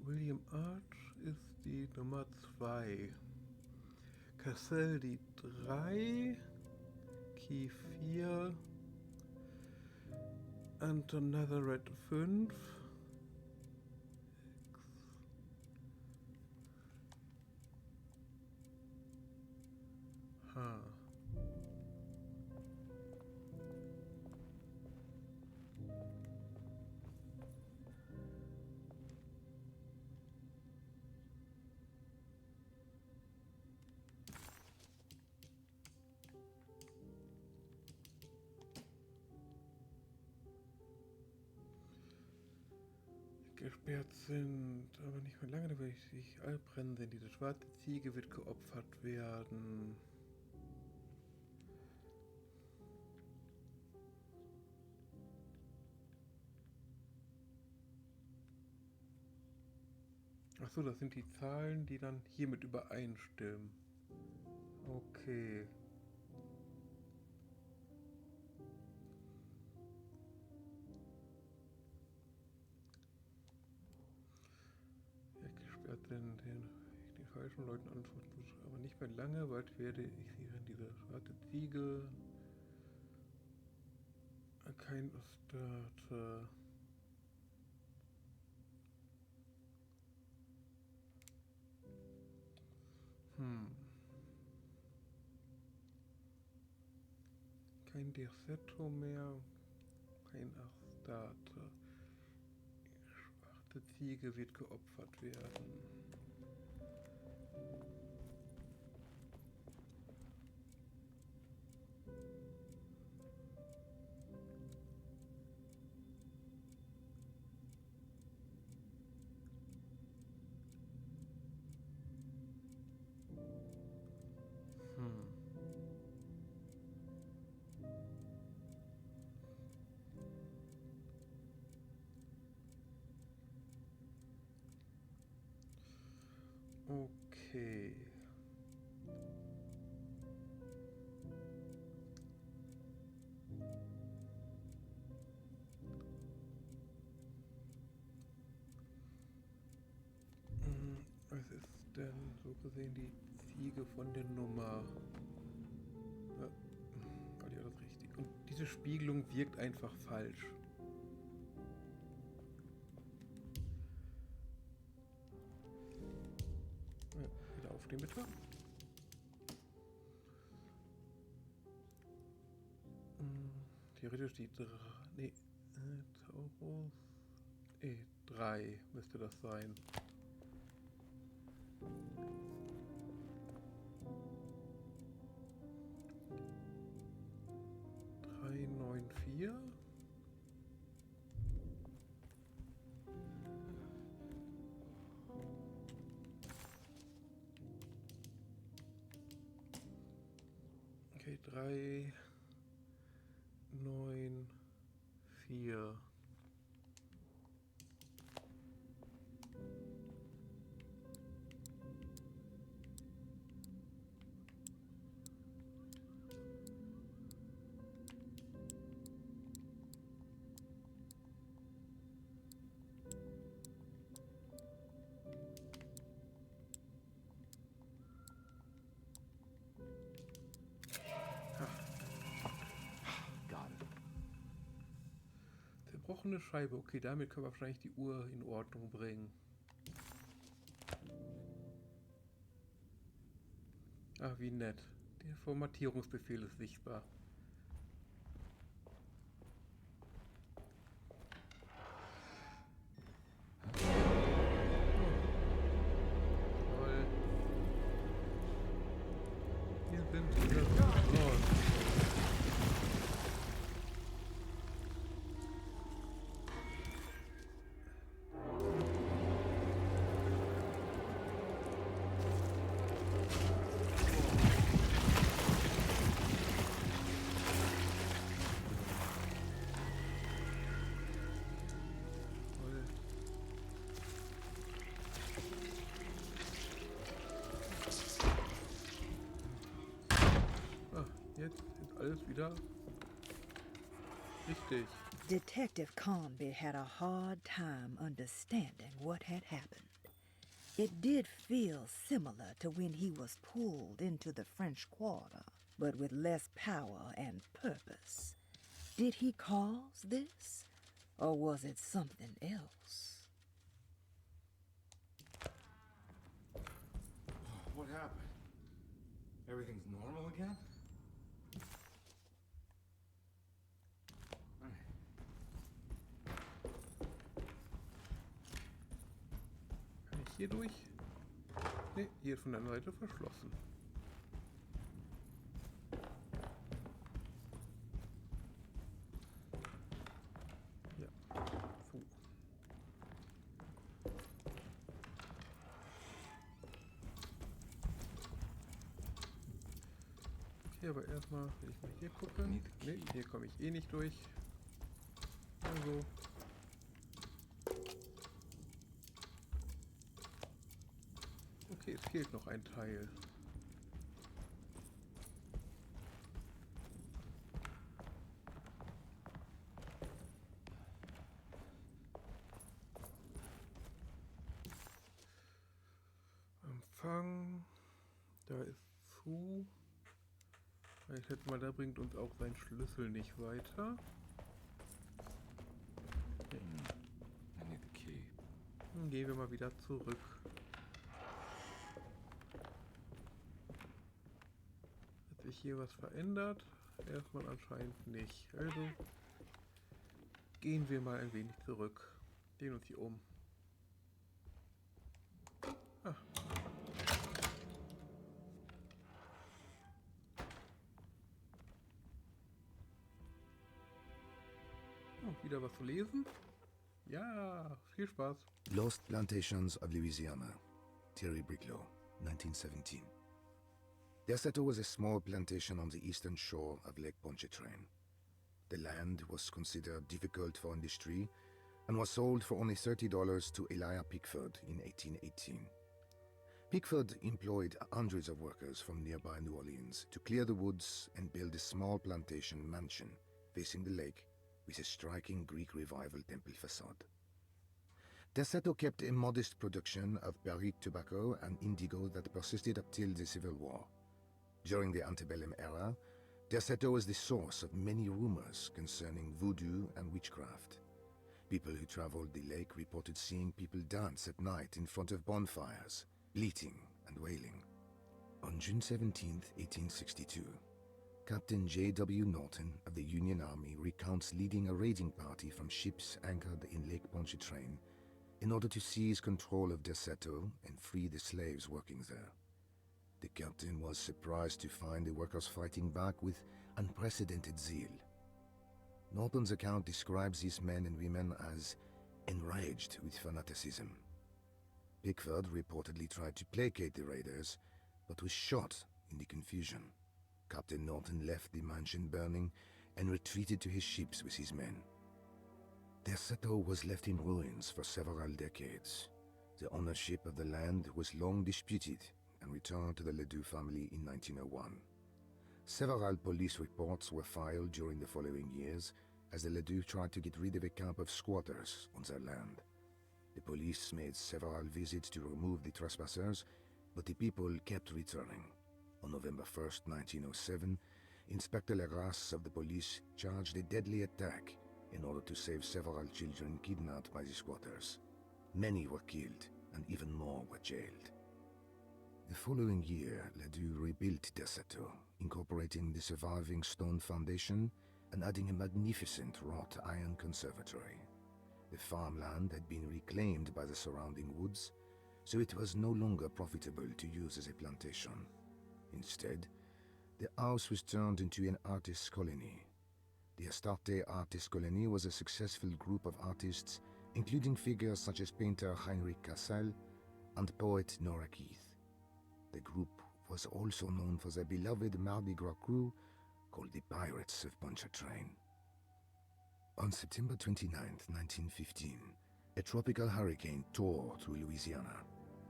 William Arch ist die Nummer 2. Cassell die 3. Key 4. Anton Nazareth 5. Ha. Gesperrt sind, aber nicht mehr lange, weil ich Albrennen sind. Diese schwarze Ziege wird geopfert werden. Achso, das sind die Zahlen, die dann hiermit übereinstimmen. Okay. den falschen Leuten antworten, aber nicht mehr lange, bald werde ich sie in diese schwarze Ziege. Kein Ostarte. Kein Dersetto mehr, kein Astarte. Die schwarze Ziege wird geopfert werden. Okay. Was ist denn so gesehen die Ziege von der Nummer? Ja, war die alles richtig? Und diese Spiegelung wirkt einfach falsch. Ja, wieder aufnehmen bitte. Theoretisch die Taurus E3 müsste das sein. 394. Okay, 394. Zerbrochene Scheibe. Okay, damit können wir wahrscheinlich die Uhr in Ordnung bringen. Ah, wie nett. Der Formatierungsbefehl ist sichtbar. Toll. Wir sind wieder raus. Jetzt ist alles wieder richtig. Detective Conby had a hard time understanding what had happened. It did feel similar to when he was pulled into the French Quarter, but with less power and purpose. Did he cause this, or was it something else? What happened? Everything's normal again? Kann ich hier durch? Ne, hier ist von der anderen Seite verschlossen. Ja, so. Okay, aber erstmal will ich mal hier gucken. Ne, hier komme ich eh nicht durch. Also. Okay, es fehlt noch ein Teil. Empfang. Da ist zu. Ich schätze mal, da bringt uns auch sein Schlüssel nicht weiter. I need the key. Dann gehen wir mal wieder zurück. Hat sich hier was verändert? Erstmal anscheinend nicht. Also gehen wir mal ein wenig zurück. Gehen uns hier um. Ah. Oh, wieder was zu lesen? Ja, viel Spaß. Lost Plantations of Louisiana. Terry Bricklow, 1917. Deseto was a small plantation on the eastern shore of Lake Pontchartrain. The land was considered difficult for industry and was sold for only $30 to Elijah Pickford in 1818. Pickford employed hundreds of workers from nearby New Orleans to clear the woods and build a small plantation mansion facing the lake with a striking Greek Revival temple facade. Deseto kept a modest production of barrique tobacco and indigo that persisted up till the Civil War. During the antebellum era, Deseto was the source of many rumors concerning voodoo and witchcraft. People who traveled the lake reported seeing people dance at night in front of bonfires, bleating and wailing. On June 17, 1862, Captain J.W. Norton of the Union Army recounts leading a raiding party from ships anchored in Lake Pontchartrain in order to seize control of Deseto and free the slaves working there. The captain was surprised to find the workers fighting back with unprecedented zeal. Norton's account describes these men and women as enraged with fanaticism. Pickford reportedly tried to placate the raiders, but was shot in the confusion. Captain Norton left the mansion burning and retreated to his ships with his men. Deseto was left in ruins for several decades. The ownership of the land was long disputed and returned to the Ledoux family in 1901. Several police reports were filed during the following years as the Ledoux tried to get rid of a camp of squatters on their land. The police made several visits to remove the trespassers, but the people kept returning. On November 1st, 1907, Inspector Legras of the police charged a deadly attack in order to save several children kidnapped by the squatters. Many were killed, and even more were jailed. The following year, Ledoux rebuilt Deseto, incorporating the surviving stone foundation and adding a magnificent wrought iron conservatory. The farmland had been reclaimed by the surrounding woods, so it was no longer profitable to use as a plantation. Instead, the house was turned into an artist's colony. The Astarte Artist Colony was a successful group of artists, including figures such as painter Heinrich Cassel and poet Nora Keith. The group was also known for their beloved Mardi Gras crew called the Pirates of Pontchartrain. On September 29, 1915, a tropical hurricane tore through Louisiana,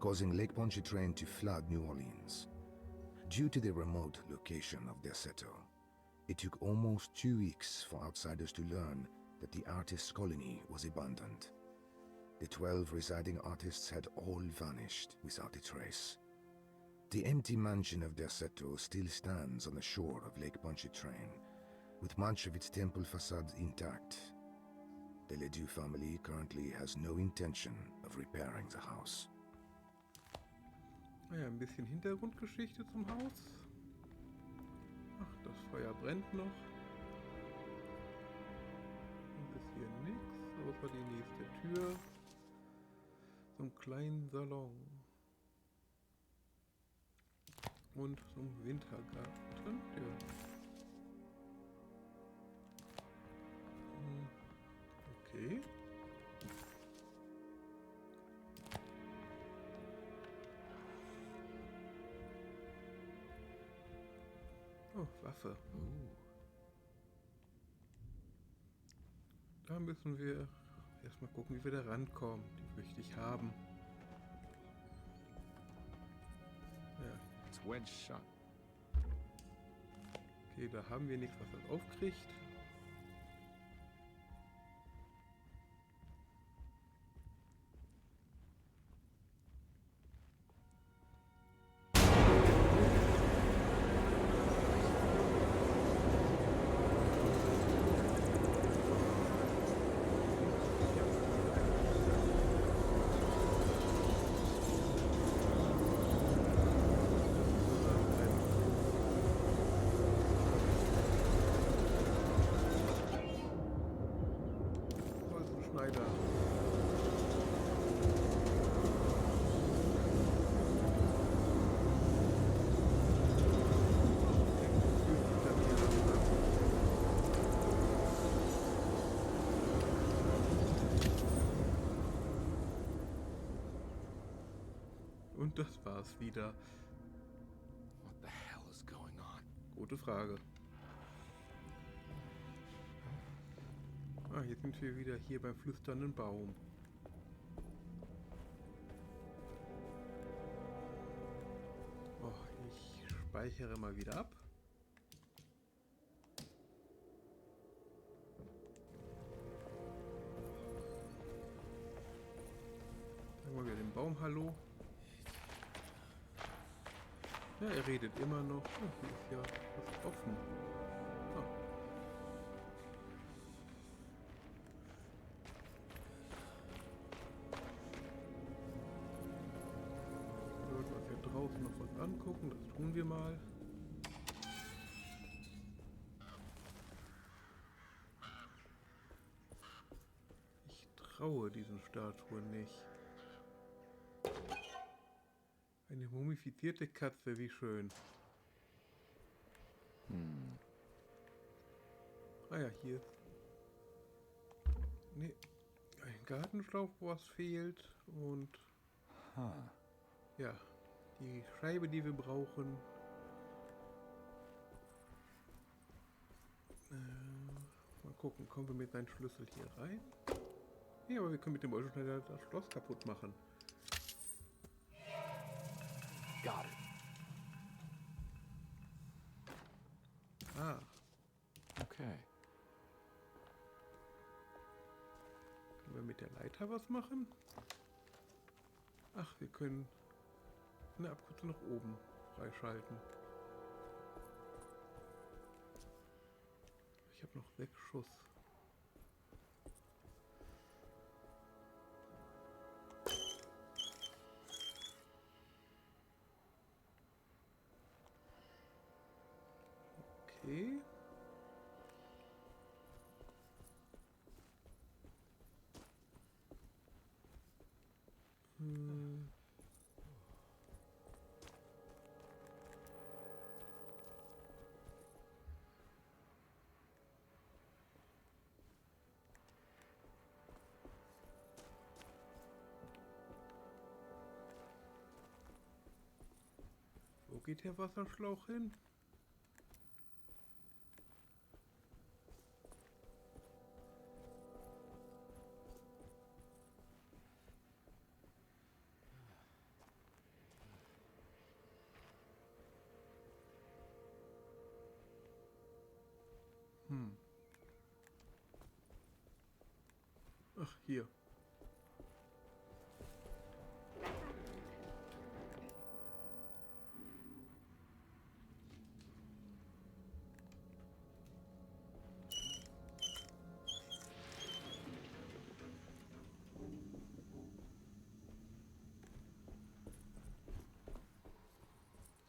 causing Lake Pontchartrain to flood New Orleans. Due to the remote location of Deseto, it took almost 2 weeks for outsiders to learn that the artist's colony was abandoned. The 12 residing artists had all vanished without a trace. The empty mansion of Deseto still stands on the shore of Lake Pontchartrain, with much of its temple facade intact. The Ledoux family currently has no intention of repairing the house. Naja, ein bisschen Hintergrundgeschichte zum Haus. Ach, das Feuer brennt noch. Und ist hier nichts, außer die nächste Tür. So einen kleinen Salon. Und so ein Wintergarten. Ja. Okay. Oh, Waffe. Da müssen wir erstmal gucken, wie wir da rankommen. Die möchte ich haben. Ja. It's wedge shot. Okay, da haben wir nichts, was das aufkriegt. weiter. Und das war's wieder. What the hell is going on? Gute Frage. Ah, hier sind wir wieder hier beim flüsternden Baum. Oh, ich speichere mal wieder ab. Sagen wir wieder dem Baum Hallo. Ja, er redet immer noch. Oh, hier ist ja was offen. Ah. Wir sollten uns hier draußen noch was angucken. Das tun wir mal. Ich traue diesen Statuen nicht. Eine mumifizierte Katze, wie schön. Ah ja, hier ist... Nee, ein Gartenschlauch, wo was fehlt. Und... Ja, die Scheibe, die wir brauchen. Mal gucken, kommen wir mit seinem Schlüssel hier rein? Ja, aber wir können mit dem Ultraschneider das Schloss kaputt machen. Got it. Ah. Okay. Können wir mit der Leiter was machen? Ach, wir können eine Abkürzung nach oben freischalten. Ich habe noch 6 Schuss. Okay. Wo geht der Wasserschlauch hin? Ach, hier.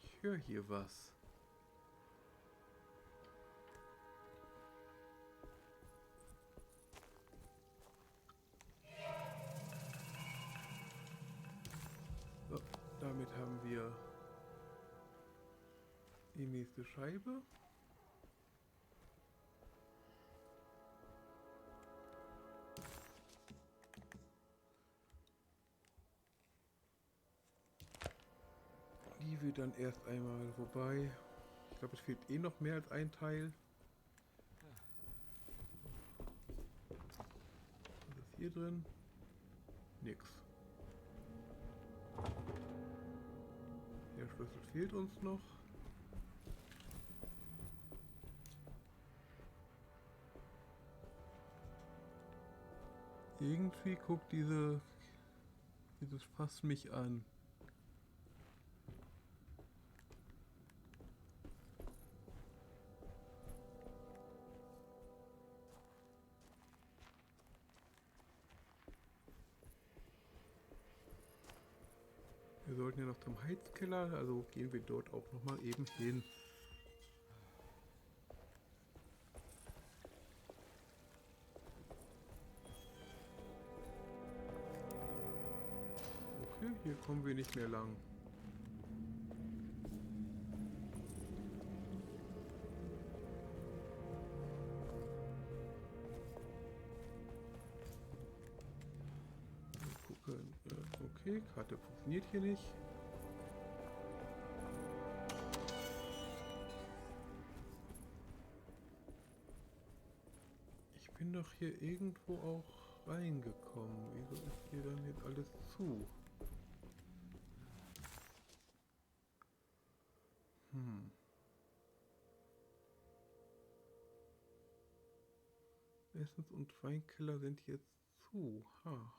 Ich höre hier was. So, damit haben wir die nächste Scheibe. Die wird dann erst einmal, wobei, ich glaube, es fehlt eh noch mehr als ein Teil. Was ist hier drin? Nix. Der Schlüssel fehlt uns noch. Irgendwie guckt dieses Fass mich an. Wir sollten ja noch zum Heizkeller, also gehen wir dort auch noch mal eben hin. kommen wir nicht mehr lang. Mal gucken. Okay, Karte funktioniert hier nicht. Ich bin doch hier irgendwo auch reingekommen. Wieso ist hier dann jetzt alles zu? Essens- und Weinkeller sind jetzt zu. Ha.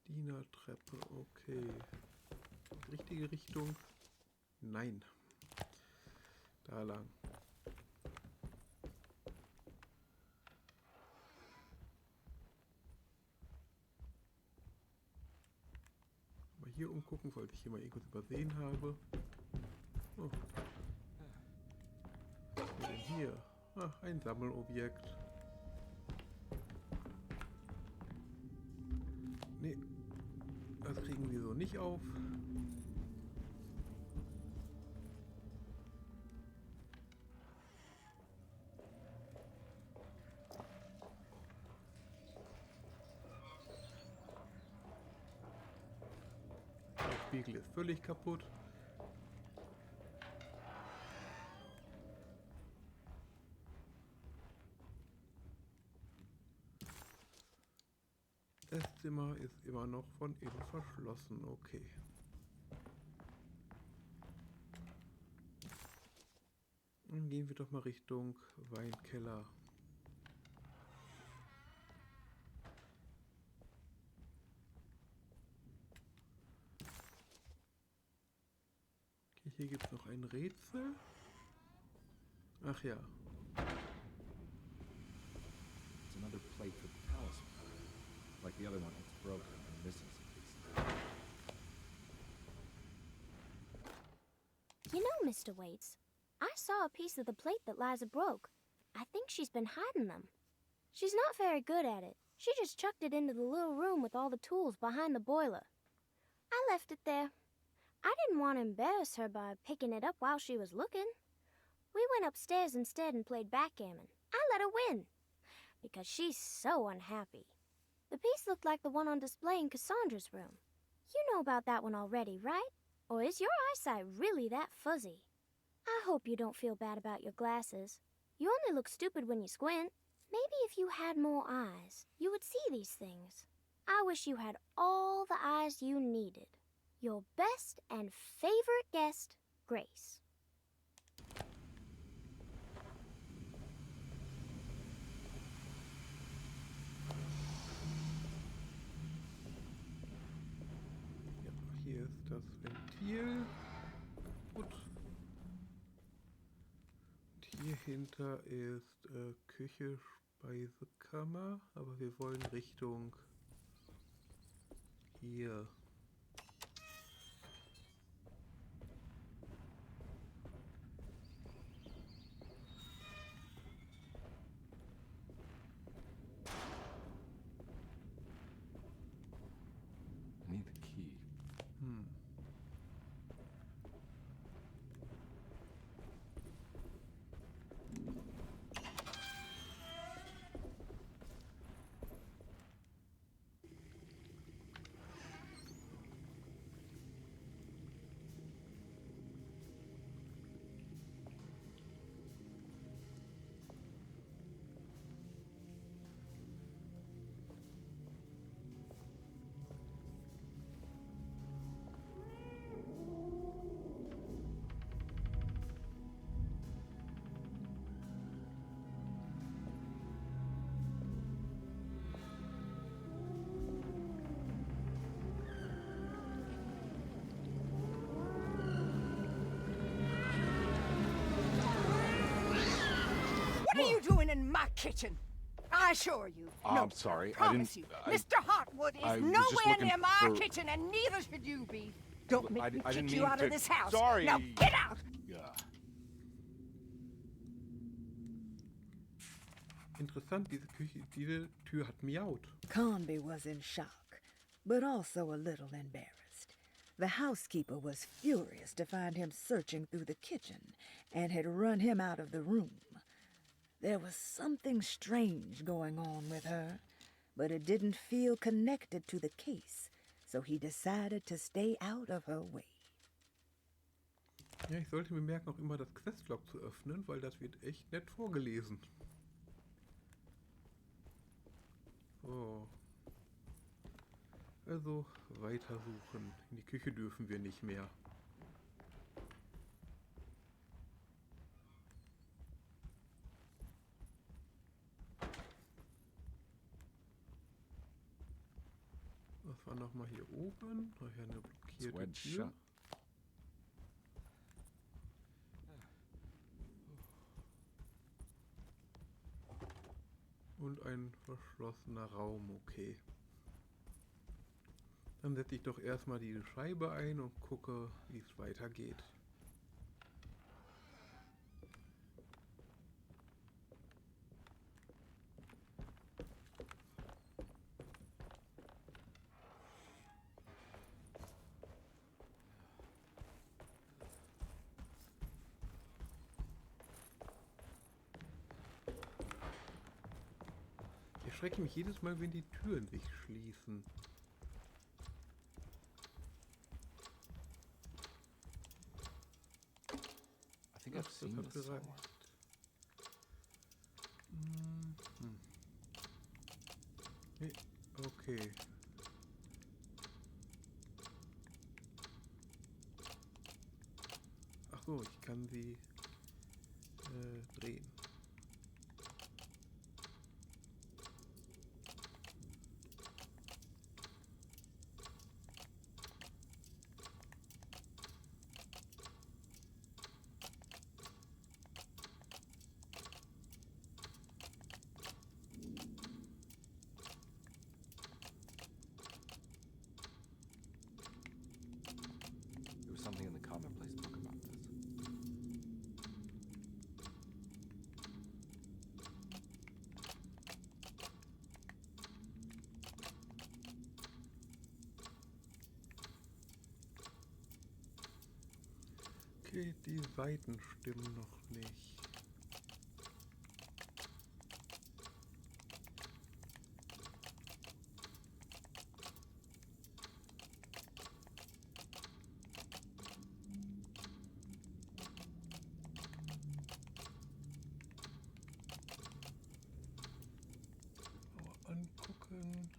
Dienertreppe, okay. Richtige Richtung? Nein. Da lang. Mal hier umgucken, falls ich hier mal irgendwas übersehen habe. Oh. Was ist denn hier? Ach, ein Sammelobjekt. Nee, das kriegen wir so nicht auf. Der Spiegel ist völlig kaputt. Das Zimmer ist immer noch von innen verschlossen, okay. Dann gehen wir doch mal Richtung Weinkeller. Okay, hier gibt es noch ein Rätsel. Ach ja. It's another plate for the talisman. Like the other one, it's broken and missing some pieces. You know, Mr. Waits, I saw a piece of the plate that Liza broke. I think she's been hiding them. She's not very good at it. She just chucked it into the little room with all the tools behind the boiler. I left it there. I didn't want to embarrass her by picking it up while she was looking. We went upstairs instead and played backgammon. I let her win, because she's so unhappy. The piece looked like the one on display in Cassandra's room. You know about that one already, right? Or is your eyesight really that fuzzy? I hope you don't feel bad about your glasses. You only look stupid when you squint. Maybe if you had more eyes, you would see these things. I wish you had all the eyes you needed. Your best and favorite guest, Grace. Ja, hier ist das Ventil. Gut. Und hier hinter ist Küche, Speisekammer, aber wir wollen Richtung hier. I need the key. What are you doing in my kitchen? I assure you. I'm No, sorry, I promise didn't- you. Mr. Hotwood I is was just nowhere looking near my for- kitchen, and neither should you be. Don't make me I kick didn't you mean out to- of this house. Sorry. Now get out! Interessant, diese Tür hat miaut. Conby was in shock, but also a little embarrassed. The housekeeper was furious to find him searching through the kitchen and had run him out of the room. There was something strange going on with her, but it didn't feel connected to the case, so he decided to stay out of her way. Ja, ich sollte mir merken, auch immer das Questlog zu öffnen, weil das wird echt nett vorgelesen. So. Also weitersuchen. In die Küche dürfen wir nicht mehr. Was war nochmal hier oben? Ach ja, eine blockierte wedged Tür. shut. Und ein verschlossener Raum, okay. Dann setze ich doch erstmal die Scheibe ein und gucke, wie es weitergeht. Ich erschrecke mich jedes Mal, wenn die Türen sich schließen. I think I've seen hat this gereicht. somewhere. Mhm. Nee, okay. Ach so, ich kann sie drehen. There was something in the commonplace book about this. Okay, die Seiten stimmen noch nicht. Aber angucken.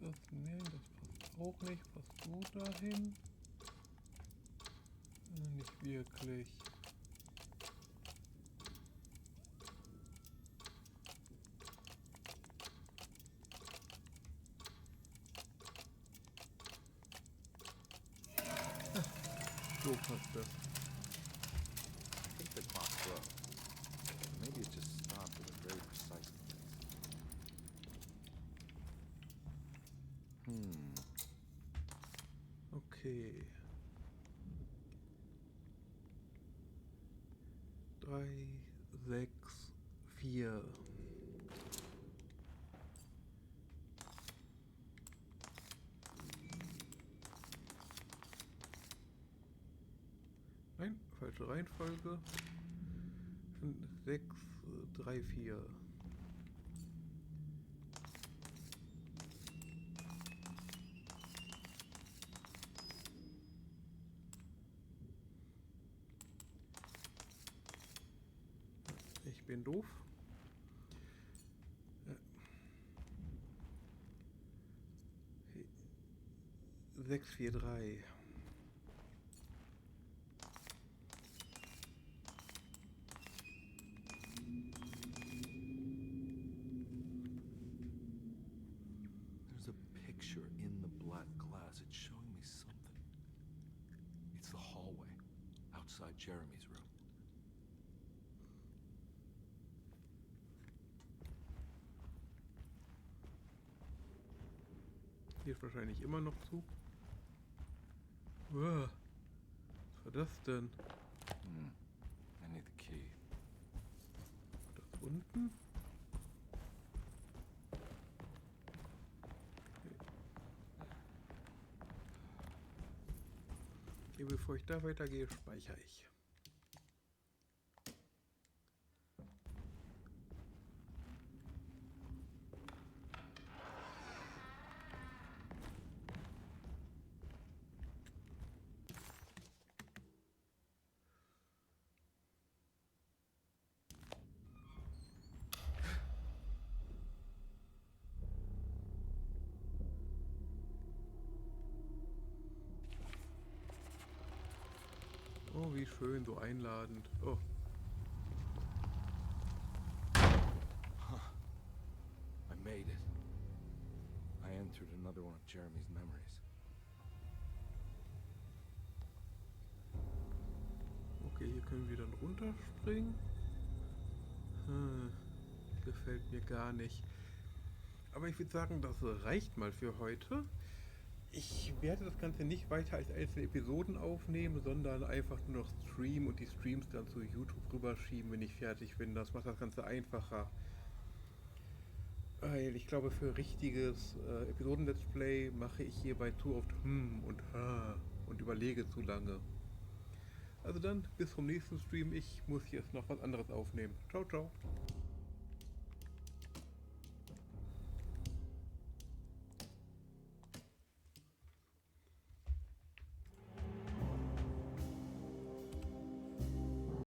Das, nee, das passt auch nicht. Passt so dahin. Nicht wirklich. So passt das. I think the clock broke. Maybe it just stopped at a very precise place. Okay. 3, 6, 4. Nein, falsche Reihenfolge. 6, 3, 4. Ich bin doof. 6, 4, 3. There's a picture in the black glass. It's showing me something. It's the hallway outside Jeremy's room. Hier ist wahrscheinlich immer noch zu. Was war das denn? I need the key. Das unten? Okay, bevor ich da weitergehe, speichere ich. Oh, wie schön, so einladend. Oh. I made it. I entered another one of Jeremy's memories. Okay, hier können wir dann runterspringen. Gefällt mir gar nicht. Aber ich würde sagen, das reicht mal für heute. Ich werde das Ganze nicht weiter als einzelne Episoden aufnehmen, sondern einfach nur noch streamen und die Streams dann zu YouTube rüberschieben, wenn ich fertig bin. Das macht das Ganze einfacher. Weil ich glaube, für richtiges Episoden-Let's Play mache ich hierbei zu oft und und überlege zu lange. Also dann, bis zum nächsten Stream. Ich muss jetzt noch was anderes aufnehmen. Ciao, ciao.